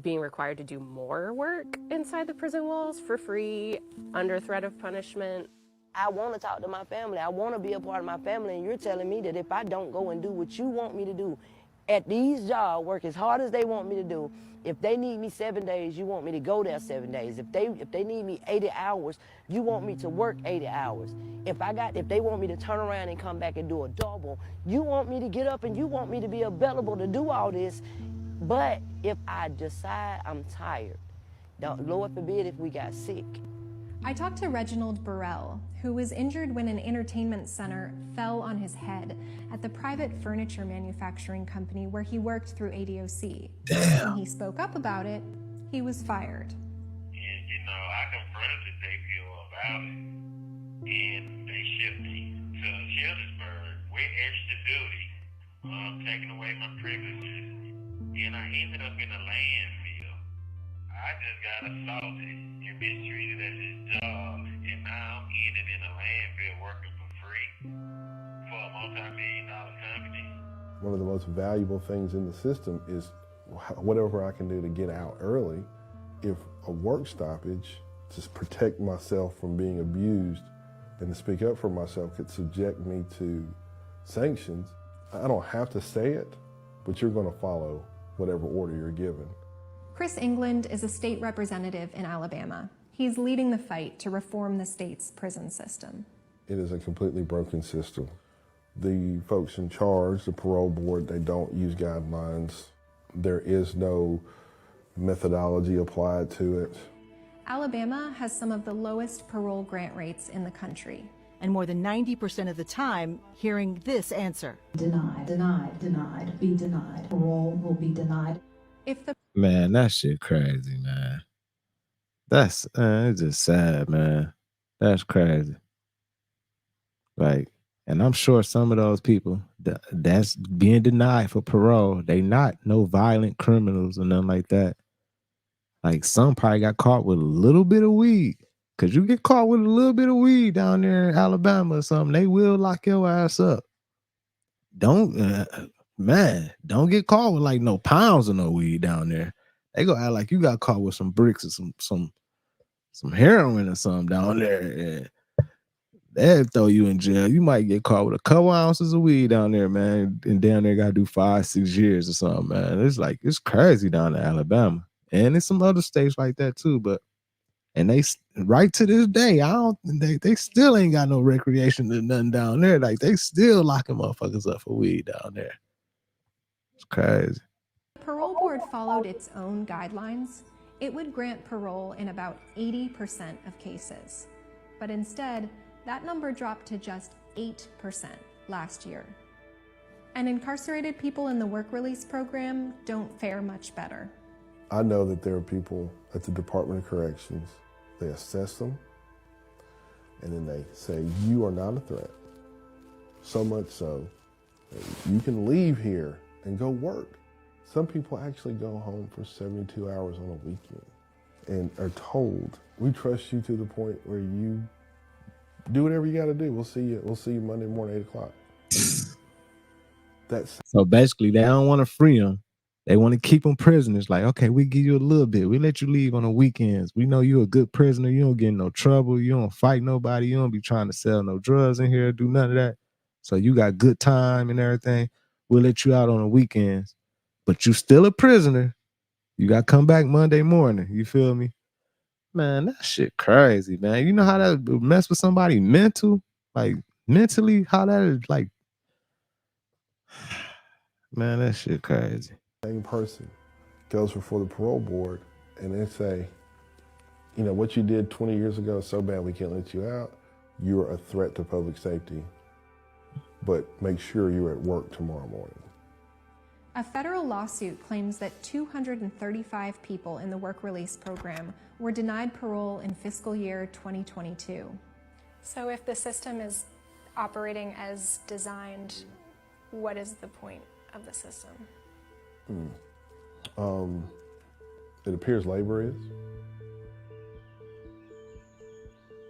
Being required to do more work inside the prison walls for free, under threat of punishment. I want to talk to my family. I want to be a part of my family, and you're telling me that if I don't go and do what you want me to do at these jobs, work as hard as they want me to do, if they need me 7 days, you want me to go there 7 days. If they need me 80 hours, you want me to work 80 hours. If they want me to turn around and come back and do a double, you want me to get up and you want me to be available to do all this. But if I decide I'm tired, Lord forbid if we got sick. I talked to Reginald Burell, who was injured when an entertainment center fell on his head at the private furniture manufacturing company where he worked through ADOC. Damn. When he spoke up about it, he was fired. And, you know, I confronted the JPO about it, and they shipped me to Childersburg with extra duty, taking away my privileges, and I ended up in a landfill. I just got assaulted and mistreated at this job, and now I'm ended in a landfill working for free for a multi-million-dollar company. One of the most valuable things in the system is whatever I can do to get out early. If a work stoppage to protect myself from being abused and to speak up for myself could subject me to sanctions, I don't have to say it, but you're going to follow whatever order you're given. Chris England is a state representative in Alabama. He's leading the fight to reform the state's prison system. It is a completely broken system. The folks in charge, the parole board, they don't use guidelines. There is no methodology applied to it. Alabama has some of the lowest parole grant rates in the country. And more than 90% of the time, hearing this answer. Denied, denied, denied, be denied. Parole will be denied. If the Man, that shit crazy, man. That's it's just sad, man. That's crazy. Like, and I'm sure some of those people that's being denied for parole, they not no violent criminals or nothing like that. Like, some probably got caught with a little bit of weed. Cause you get caught with a little bit of weed down there in Alabama or something, they will lock your ass up. Don't don't get caught with like no pounds of no weed down there. They gonna act like you got caught with some bricks or some heroin or something down there. And they'll throw you in jail. You might get caught with a couple ounces of weed down there, man. And down there gotta do 5-6 years or something, man. It's like, it's crazy down in Alabama. And in some other states like that too, but and they right to this day, they still ain't got no recreation or nothing down there. Like, they still locking motherfuckers up for weed down there. It's crazy. the parole board followed its own guidelines, it would grant parole in about 80% of cases. But instead, that number dropped to just 8% last year. And incarcerated people in the work release program don't fare much better. I know that there are people at the Department of Corrections, they assess them, and then they say, you are not a threat. So much so, that you can leave here and go work. Some people actually go home for 72 hours on a weekend and are told, we trust you to the point where you do whatever you gotta do. We'll see you Monday morning, 8 o'clock. So basically, they don't want to free them. They want to keep them prisoners. Like, okay, we give you a little bit. We let you leave on the weekends. We know you're a good prisoner. You don't get in no trouble. You don't fight nobody. You don't be trying to sell no drugs in here, do none of that. So you got good time and everything. We'll let you out on the weekends. But you still a prisoner. You got to come back Monday morning. You feel me? Man, that shit crazy, man. You know how that mess with somebody mental? Like, mentally, how that is like, man, that shit crazy. Same person goes before the parole board and they say, you know, what you did 20 years ago is so bad we can't let you out. You're a threat to public safety, but make sure you're at work tomorrow morning. A federal lawsuit claims that 235 people in the work release program were denied parole in fiscal year 2022. So if the system is operating as designed, what is the point of the system? It appears labor is.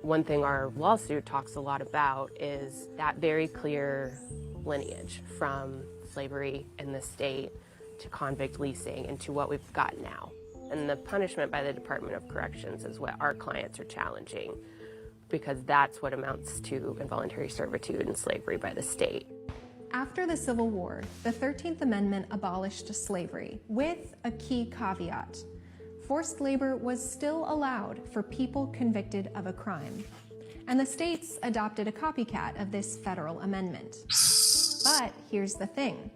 One thing our lawsuit talks a lot about is that very clear lineage from slavery in the state to convict leasing and to what we've got now. And the punishment by the Department of Corrections is what our clients are challenging, because that's what amounts to involuntary servitude and slavery by the state. After the Civil War, the 13th Amendment abolished slavery with a key caveat. Forced labor was still allowed for people convicted of a crime. And the states adopted a copycat of this federal amendment. But here's the thing.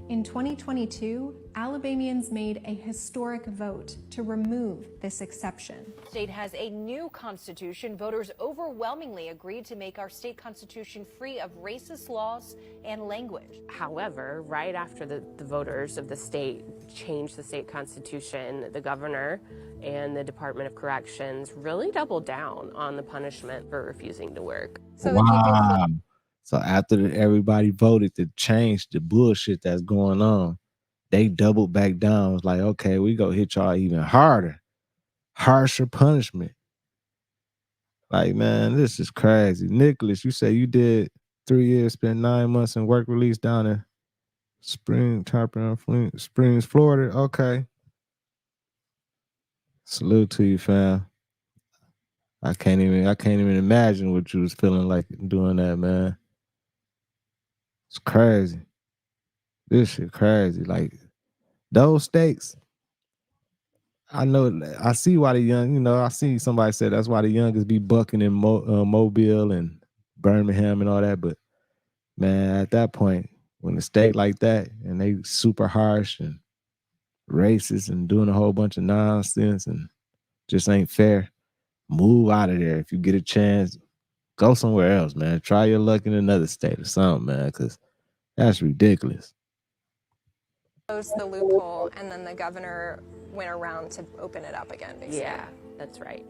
In 2022, Alabamians made a historic vote to remove this exception. The state has a new constitution. Voters overwhelmingly agreed to make our state constitution free of racist laws and language. However, right after the voters of the state changed the state constitution, the governor and the Department of Corrections really doubled down on the punishment for refusing to work. So wow. So after everybody voted to change the bullshit that's going on, they doubled back down. It was like, okay, we go hit y'all even harder, harsher punishment. Like, man, this is crazy. Nicholas, you say you did 3 years, spent 9 months in work release down Springs, Florida. Okay. Salute to you, fam. I can't even imagine what you was feeling like doing that, man. It's crazy. This shit crazy. Like those states, I know. I see why the young. I see somebody said that's why the youngest be bucking in Mobile and Birmingham and all that. But man, at that point, when a state like that and they super harsh and racist and doing a whole bunch of nonsense and just ain't fair, move out of there if you get a chance. Go somewhere else, man. Try your luck in another state or something, man, because that's ridiculous. Closed the loophole, and then the governor went around to open it up again, basically. Yeah, that's right.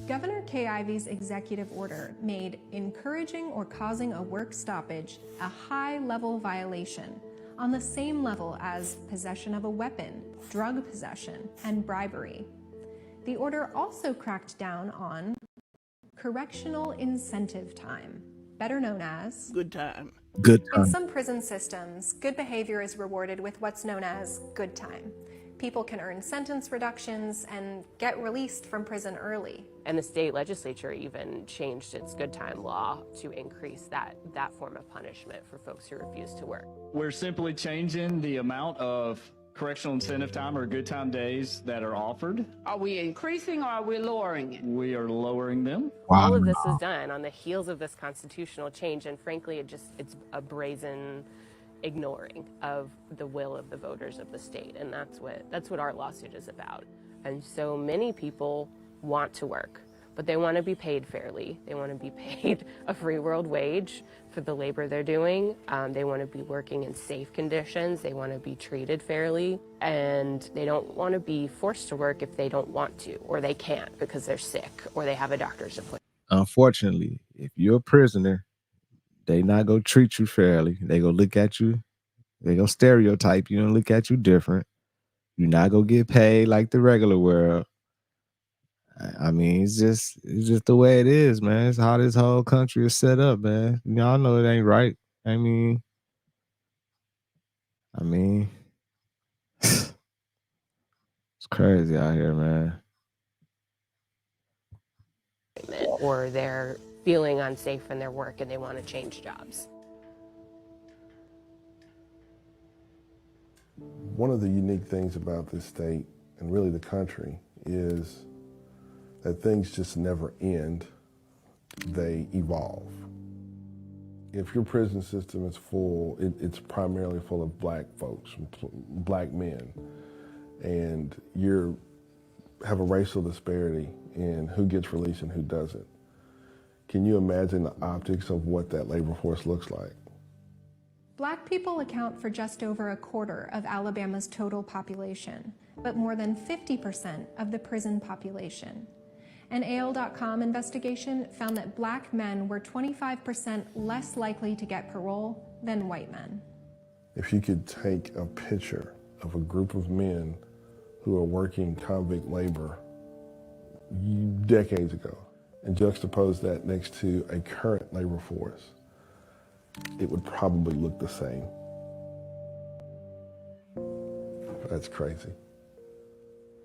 Governor Kay Ivey's executive order made encouraging or causing a work stoppage a high-level violation on the same level as possession of a weapon, drug possession, and bribery. The order also cracked down on correctional incentive time, better known as good time. Good time. In some prison systems, good behavior is rewarded with what's known as good time. People can earn sentence reductions and get released from prison early. And the state legislature even changed its good time law to increase that form of punishment for folks who refuse to work. We're simply changing the amount of correctional incentive time or good time days that are offered. Are we increasing or are we lowering it? We are lowering them. All of this is done on the heels of this constitutional change, and frankly, it's a brazen ignoring of the will of the voters of the state, and that's what our lawsuit is about. And so many people want to work, but they want to be paid fairly. They want to be paid a free world wage for the labor they're doing. They want to be working in safe conditions. They want to be treated fairly, and they don't want to be forced to work if they don't want to, or they can't because they're sick, or they have a doctor's appointment. Unfortunately, if you're a prisoner, they not gonna treat you fairly. They gonna look at you. They gonna stereotype you and look at you different. You're not gonna get paid like the regular world. I mean, it's just the way it is, man. It's how this whole country is set up, man. Y'all know it ain't right. I mean, it's crazy out here, man. Or they're feeling unsafe in their work and they want to change jobs. One of the unique things about this state, and really the country, is that things just never end, they evolve. If your prison system is full, it's primarily full of black folks, black men, and you have a racial disparity in who gets released and who doesn't. Can you imagine the optics of what that labor force looks like? Black people account for just over a quarter of Alabama's total population, but more than 50% of the prison population. An AL.com investigation found that black men were 25% less likely to get parole than white men. If you could take a picture of a group of men who are working convict labor decades ago and juxtapose that next to a current labor force, it would probably look the same. That's crazy.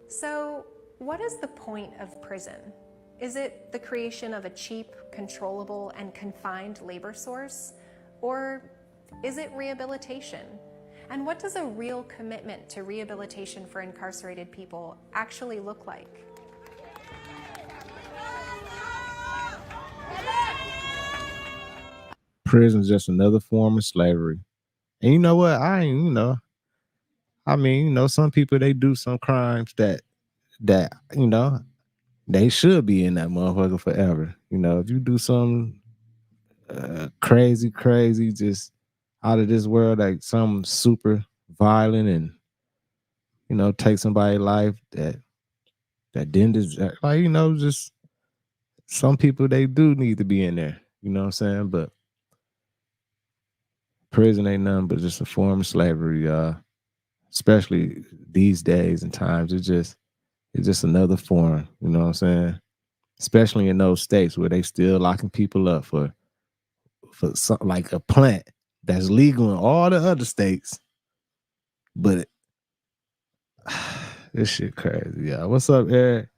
So, what is the point of prison? Is it the creation of a cheap, controllable, and confined labor source? Or is it rehabilitation? And what does a real commitment to rehabilitation for incarcerated people actually look like? Prison's just another form of slavery. And you know what? Some people, they do some crimes that they should be in that motherfucker forever. If you do some crazy, just out of this world, like some super violent and, take somebody's life that didn't deserve, just some people, they do need to be in there. You know what I'm saying? But prison ain't nothing but just a form of slavery, especially these days and times. It's just another form, you know what I'm saying? Especially in those states where they still locking people up for something like a plant that's legal in all the other states. But this shit crazy, yeah. What's up, Eric?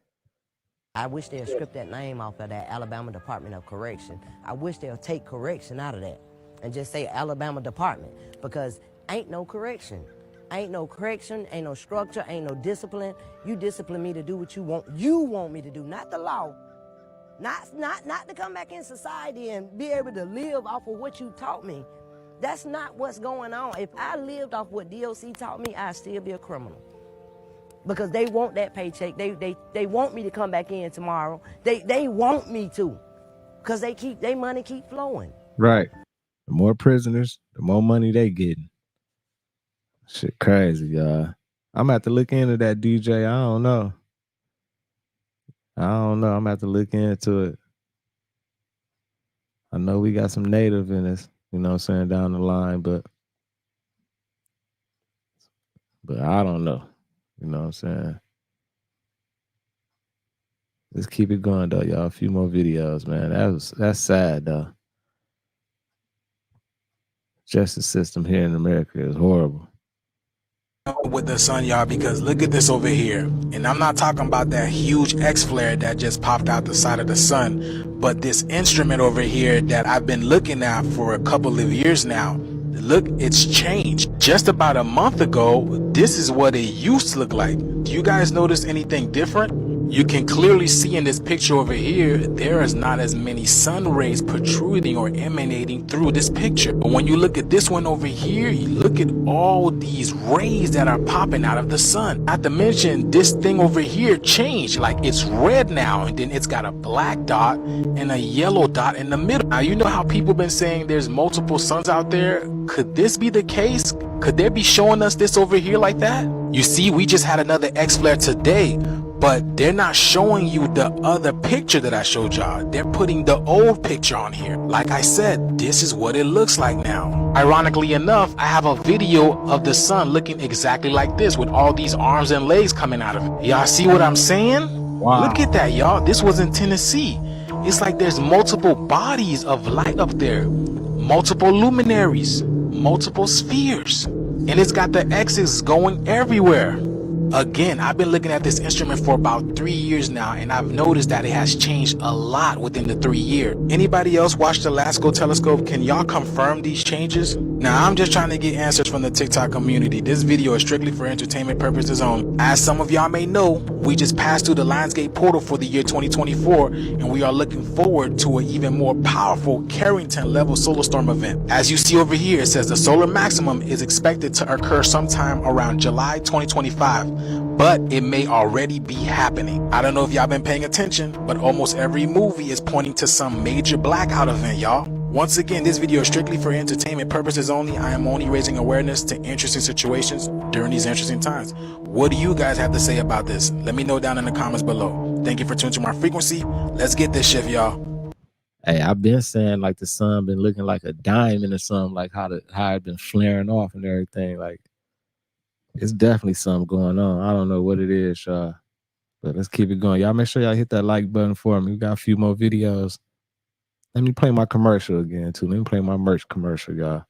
I wish they'd strip that name off of that Alabama Department of Correction. I wish they'll take correction out of that and just say Alabama Department, because ain't no correction. Ain't no correction, ain't no structure, ain't no discipline. You discipline me to do what you want me to do, not the law. Not to come back in society and be able to live off of what you taught me. That's not what's going on. If I lived off what DOC taught me, I'd still be a criminal. Because they want that paycheck. They want me to come back in tomorrow. They want me to. Because they money keep flowing. Right. The more prisoners, the more money they getting. Shit crazy, y'all. I'm gonna have to look into that, DJ. I don't know. I'm gonna have to look into it. I know we got some native in us, you know what I'm saying, down the line, but I don't know. You know what I'm saying? Let's keep it going though, y'all. A few more videos, man. That's sad though. Justice system here in America is horrible. With the sun, y'all, because look at this over here. And I'm not talking about that huge X flare that just popped out the side of the sun, but this instrument over here that I've been looking at for a couple of years now. Look, it's changed. Just about a month ago, this is what it used to look like. Do you guys notice anything different? You can clearly see in this picture over here, there is not as many sun rays protruding or emanating through this picture. But when you look at this one over here, you look at all these rays that are popping out of the sun. Not to mention, this thing over here changed. Like, it's red now, and then it's got a black dot and a yellow dot in the middle. Now, you know how people been saying there's multiple suns out there? Could this be the case? Could they be showing us this over here like that? You see, we just had another X flare today, but they're not showing you the other picture that I showed y'all. They're putting the old picture on here. Like I said, this is what it looks like now. Ironically enough, I have a video of the sun looking exactly like this with all these arms and legs coming out of it. Y'all see what I'm saying? Wow. Look at that, y'all. This was in Tennessee. It's like there's multiple bodies of light up there, multiple luminaries, multiple spheres, and it's got the X's going everywhere. Again, I've been looking at this instrument for about 3 years now, and I've noticed that it has changed a lot within the 3 years. Anybody else watch the Lascaux telescope? Can y'all confirm these changes? Now, I'm just trying to get answers from the TikTok community. This video is strictly for entertainment purposes only. As some of y'all may know, we just passed through the Lionsgate portal for the year 2024, and we are looking forward to an even more powerful Carrington-level solar storm event. As you see over here, it says the solar maximum is expected to occur sometime around July 2025. But it may already be happening. I don't know if y'all been paying attention, but almost every movie is pointing to some major blackout event, y'all. Once again, this video is strictly for entertainment purposes only. I am only raising awareness to interesting situations during these interesting times. What do you guys have to say about this? Let me know down in the comments below. Thank you for tuning to my frequency. Let's get this shift, y'all. Hey, I've been saying like the sun been looking like a diamond or something, like how it been flaring off and everything. Like, it's definitely something going on. I don't know what it is, y'all. But let's keep it going. Y'all make sure y'all hit that like button for me. We got a few more videos. Let me play my commercial again, too. Let me play my merch commercial, y'all.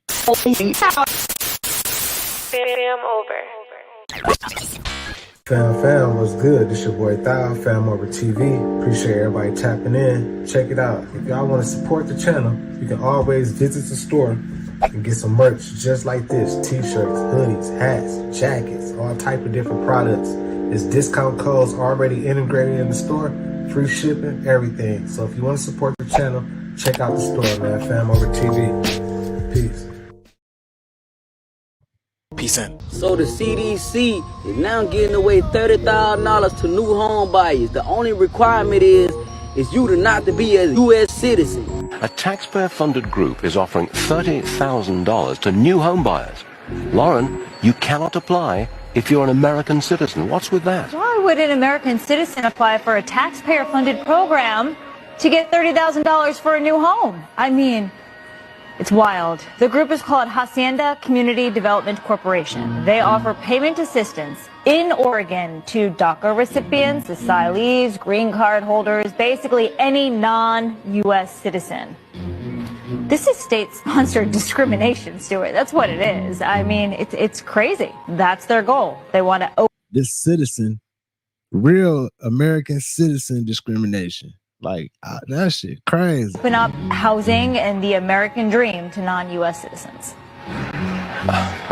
Fam, what's good? This your boy Thao, FamOverTV. Appreciate everybody tapping in. Check it out. If y'all want to support the channel, you can always visit the store and get some merch just like this. T-shirts, hoodies, hats, jackets, all type of different products. There's discount codes already integrated in the store, free shipping, everything. So if you want to support the channel, check out the store, man. FamOverTV. Peace. Peace in. So the CDC is now giving away $30,000 to new home buyers. The only requirement is you to not to be a U.S. citizen. A taxpayer-funded group is offering $30,000 to new home buyers. Lauren, you cannot apply if you're an American citizen. What's with that? Why would an American citizen apply for a taxpayer-funded program to get $30,000 for a new home? I mean, it's wild. The group is called Hacienda Community Development Corporation. They offer payment assistance in Oregon to DACA recipients, asylees, green card holders, basically any non-U.S. citizen. This is state-sponsored discrimination, Stuart. That's what it is. I mean, it's crazy. That's their goal. They want to This citizen, real American citizen discrimination. Like, that shit crazy. open up housing and the American dream to non-U.S. citizens.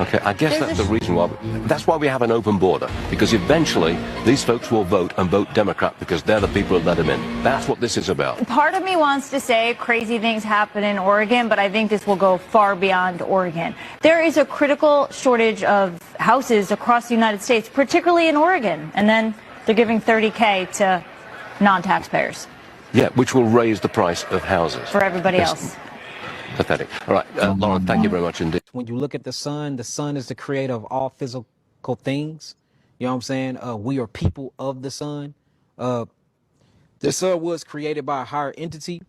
Okay, I guess that's the reason why. That's why we have an open border, because eventually these folks will vote and vote Democrat because they're the people that let them in. That's what this is about. Part of me wants to say crazy things happen in Oregon, but I think this will go far beyond Oregon. There is a critical shortage of houses across the United States, particularly in Oregon, and then they're giving $30K to non-taxpayers. Yeah, which will raise the price of houses. For everybody else. Pathetic. All right, Lauren, thank you very much indeed. When you look at the sun is the creator of all physical things. You know what I'm saying? We are people of the sun. The sun was created by a higher entity,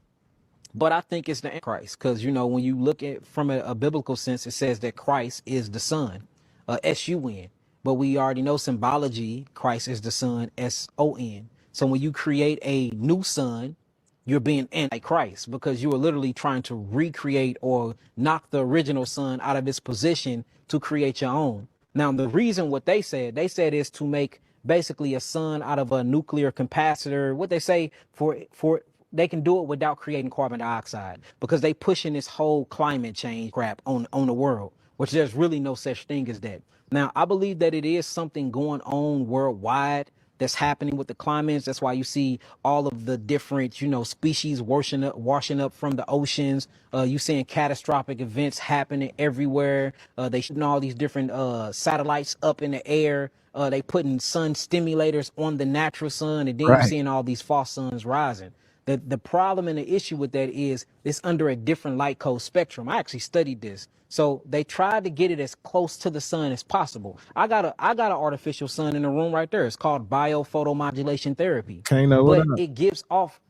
but I think it's the Christ, because, you know, when you look at from a biblical sense, it says that Christ is the sun, S-U-N. But we already know symbology, Christ is the sun, S-O-N. So when you create a new sun, you're being anti-Christ, because you are literally trying to recreate or knock the original sun out of its position to create your own. Now, the reason what they said is to make basically a sun out of a nuclear capacitor. What they say for they can do it without creating carbon dioxide, because they pushing this whole climate change crap on the world, which there's really no such thing as that. Now, I believe that it is something going on worldwide that's happening with the climates. That's why you see all of the different, you know, species washing up from the oceans. You seeing catastrophic events happening everywhere. They shooting all these different satellites up in the air. They putting sun stimulators on the natural sun, and then you're seeing all these false suns rising. The problem and the issue with that is it's under a different light code spectrum. I actually studied this. So they tried to get it as close to the sun as possible. I got an artificial sun in the room right there. It's called biophotomodulation therapy. But it gives off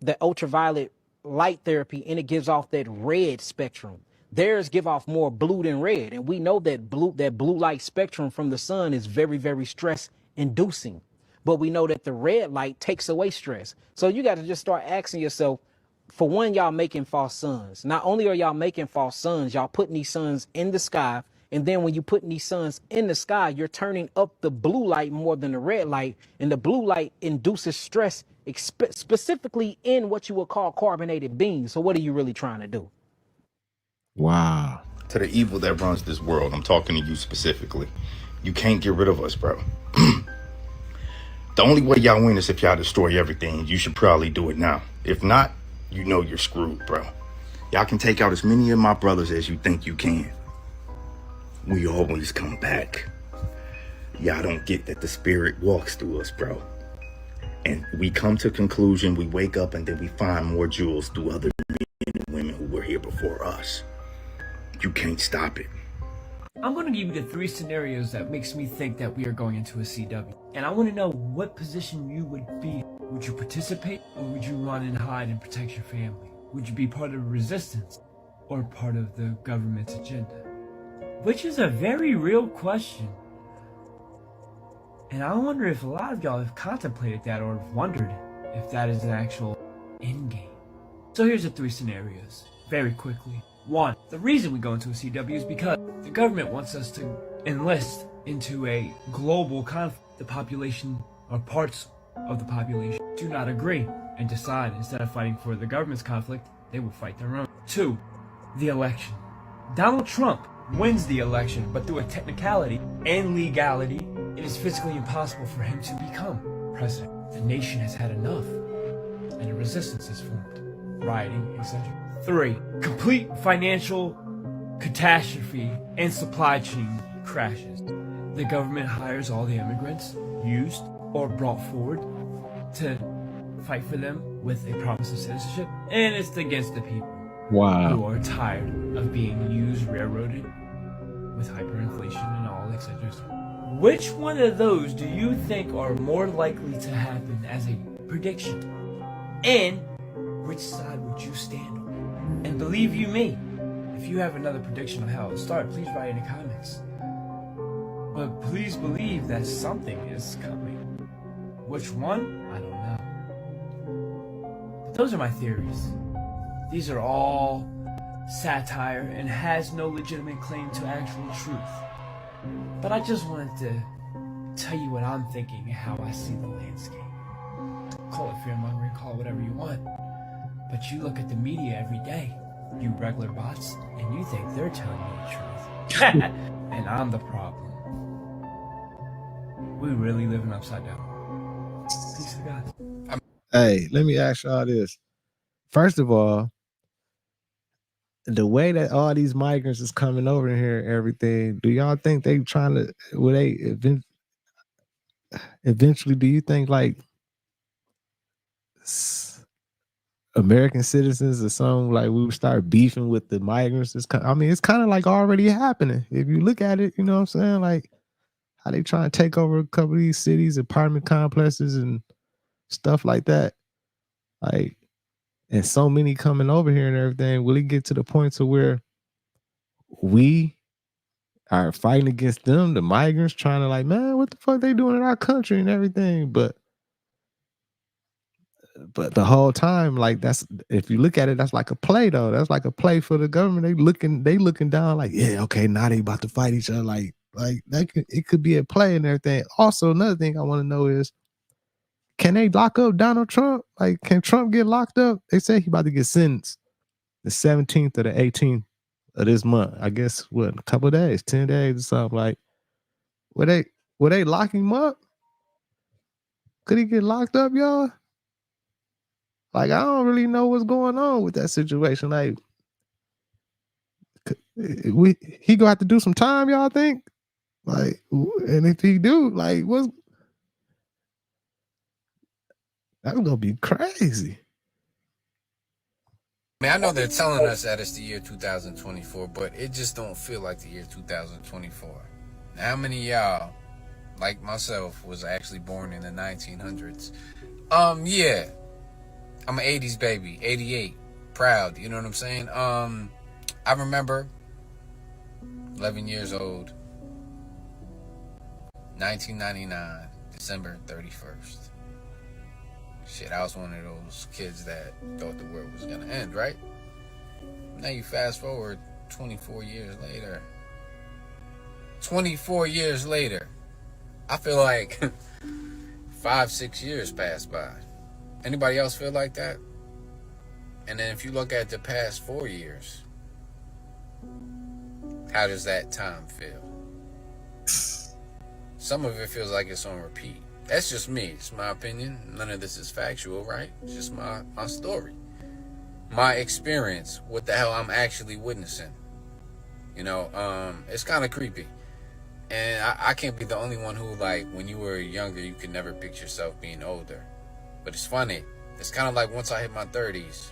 the ultraviolet light therapy, and it gives off that red spectrum. Theirs give off more blue than red. And we know that blue light spectrum from the sun is very, very stress inducing. But we know that the red light takes away stress. So you got to just start asking yourself, for one, y'all making false suns. Not only are y'all making false suns, y'all putting these suns in the sky. And then when you putting these suns in the sky, you're turning up the blue light more than the red light. And the blue light induces stress specifically in what you would call carbonated beans. So what are you really trying to do? Wow. To the evil that runs this world, I'm talking to you specifically. You can't get rid of us, bro. The only way y'all win is if y'all destroy everything. You should probably do it now. If not, you know you're screwed, bro. Y'all can take out as many of my brothers as you think you can. We always come back. Y'all don't get that the spirit walks through us, bro. And we come to conclusion, we wake up, and then we find more jewels through other men and women who were here before us. You can't stop it. I'm going to give you the 3 scenarios that makes me think that we are going into a CW. And I want to know what position you would be. Would you participate, or would you run and hide and protect your family? Would you be part of resistance or part of the government's agenda? Which is a very real question. And I wonder if a lot of y'all have contemplated that or have wondered if that is an actual end game. So here's the 3 scenarios, very quickly. 1, the reason we go into a CW is because the government wants us to enlist into a global conflict. The population, or parts of the population, do not agree and decide instead of fighting for the government's conflict, they will fight their own. 2, the election. Donald Trump wins the election, but through a technicality and legality, it is physically impossible for him to become president. The nation has had enough, and a resistance is formed, rioting, etc. 3, complete financial catastrophe and supply chain crashes. The government hires all the immigrants used or brought forward to fight for them with a promise of citizenship, and it's against the people who are tired of being used, railroaded with hyperinflation and all, etc. Which one of those do you think are more likely to happen as a prediction? And which side would you stand on? And believe you me, if you have another prediction on how it will start, please write in the comments. But please believe that something is coming. Which one? I don't know. But those are my theories. These are all satire and has no legitimate claim to actual truth. But I just wanted to tell you what I'm thinking and how I see the landscape. Call it fear-mongering, call it whatever you want. But you look at the media every day, you regular bots, and you think they're telling you the truth. And I'm the problem. We really living upside down. Peace to God. Hey, let me ask y'all this. First of all, the way that all these migrants is coming over here and everything, do y'all think they trying to, will they eventually, do you think like American citizens or something, like we would start beefing with the migrants? It's kind, I mean, it's kind of like already happening. If you look at it, you know what I'm saying? Like how they trying to take over a couple of these cities, apartment complexes and stuff like that. Like, and so many coming over here and everything. Will it get to the point to where we are fighting against them, the migrants, trying to like, man, what the fuck they doing in our country and everything? But the whole time, like that's, if you look at it, that's like a play though. That's like a play for the government. They looking down like, yeah, okay, now they about to fight each other. Like that could, it could be a play and everything. Also, another thing I want to know is, can they lock up Donald Trump? Like, can Trump get locked up? They say he about to get sentenced the 17th or the 18th of this month. I guess what, a couple of days, 10 days or something. Like, would they lock him up? Could he get locked up, y'all? Like, I don't really know what's going on with that situation. Like, he gonna have to do some time, y'all think? Like, and if he do, like, that's gonna be crazy. I mean, I know they're telling us that it's the year 2024, but it just don't feel like the year 2024. How many of y'all, like myself, was actually born in the 1900s? Yeah. I'm an 80s baby, 88, proud, you know what I'm saying? I remember 11 years old, 1999, December 31st. Shit, I was one of those kids that thought the world was gonna end, right? Now you fast forward 24 years later. 24 years later. I feel like 5-6 years passed by. Anybody else feel like that? And then if you look at the past 4 years, how does that time feel? Some of it feels like it's on repeat. That's just me. It's my opinion. None of this is factual, right? It's just my story. My experience, what the hell I'm actually witnessing. You know, it's kind of creepy. And I can't be the only one who, like, when you were younger, you could never picture yourself being older. But it's funny. It's kind of like once I hit my 30s,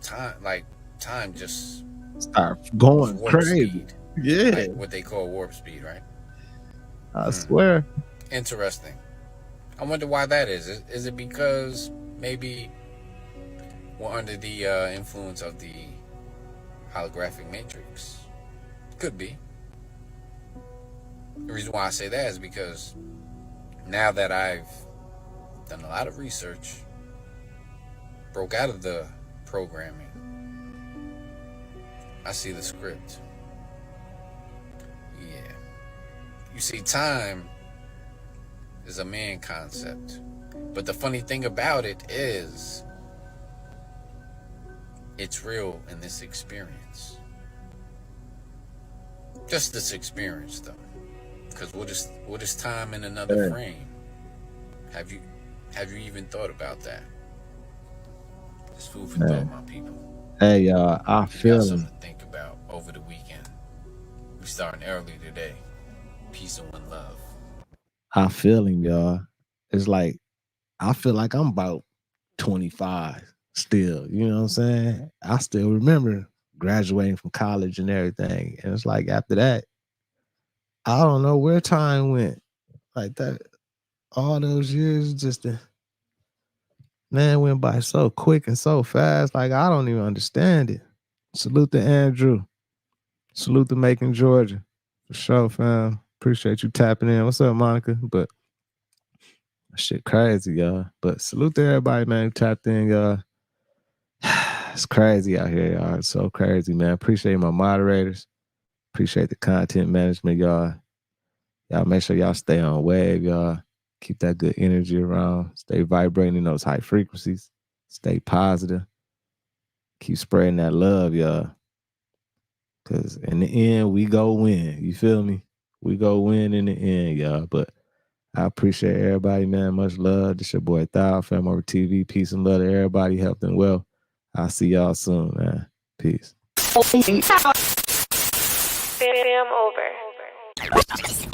time just start going crazy. Speed. Yeah. Like what they call warp speed, right? I swear. Interesting. I wonder why that is. Is it because maybe we're under the influence of the holographic matrix? Could be. The reason why I say that is because now that I've done a lot of research, broke out of the programming, I see the script. Yeah. You see, time is a man concept. But the funny thing about it is, it's real in this experience. Just this experience, though. Because what is time in another frame? Have you even thought about that? It's food for thought, my people. Hey, y'all, I feel something to think about over the weekend. We starting early today. Peace and one love. I feel him, y'all. It's like, I feel like I'm about 25 still. You know what I'm saying? I still remember graduating from college and everything. And it's like after that, I don't know where time went. Like that, all those years, just man, went by so quick and so fast. Like, I don't even understand it. Salute to Andrew. Salute to Macon, Georgia. For sure, fam. Appreciate you tapping in. What's up, Monica? But shit crazy, y'all. But salute to everybody, man, who tapped in, y'all. It's crazy out here, y'all. It's so crazy, man. Appreciate my moderators. Appreciate the content management, y'all. Y'all make sure y'all stay on wave, y'all. Keep that good energy around. Stay vibrating those high frequencies. Stay positive. Keep spreading that love, y'all. Because in the end, we go win. You feel me? We go win in the end, y'all. But I appreciate everybody, man. Much love. This your boy Thou, FamOverTV. Peace and love to everybody. Health and wealth. I'll see y'all soon, man. Peace. Fam over.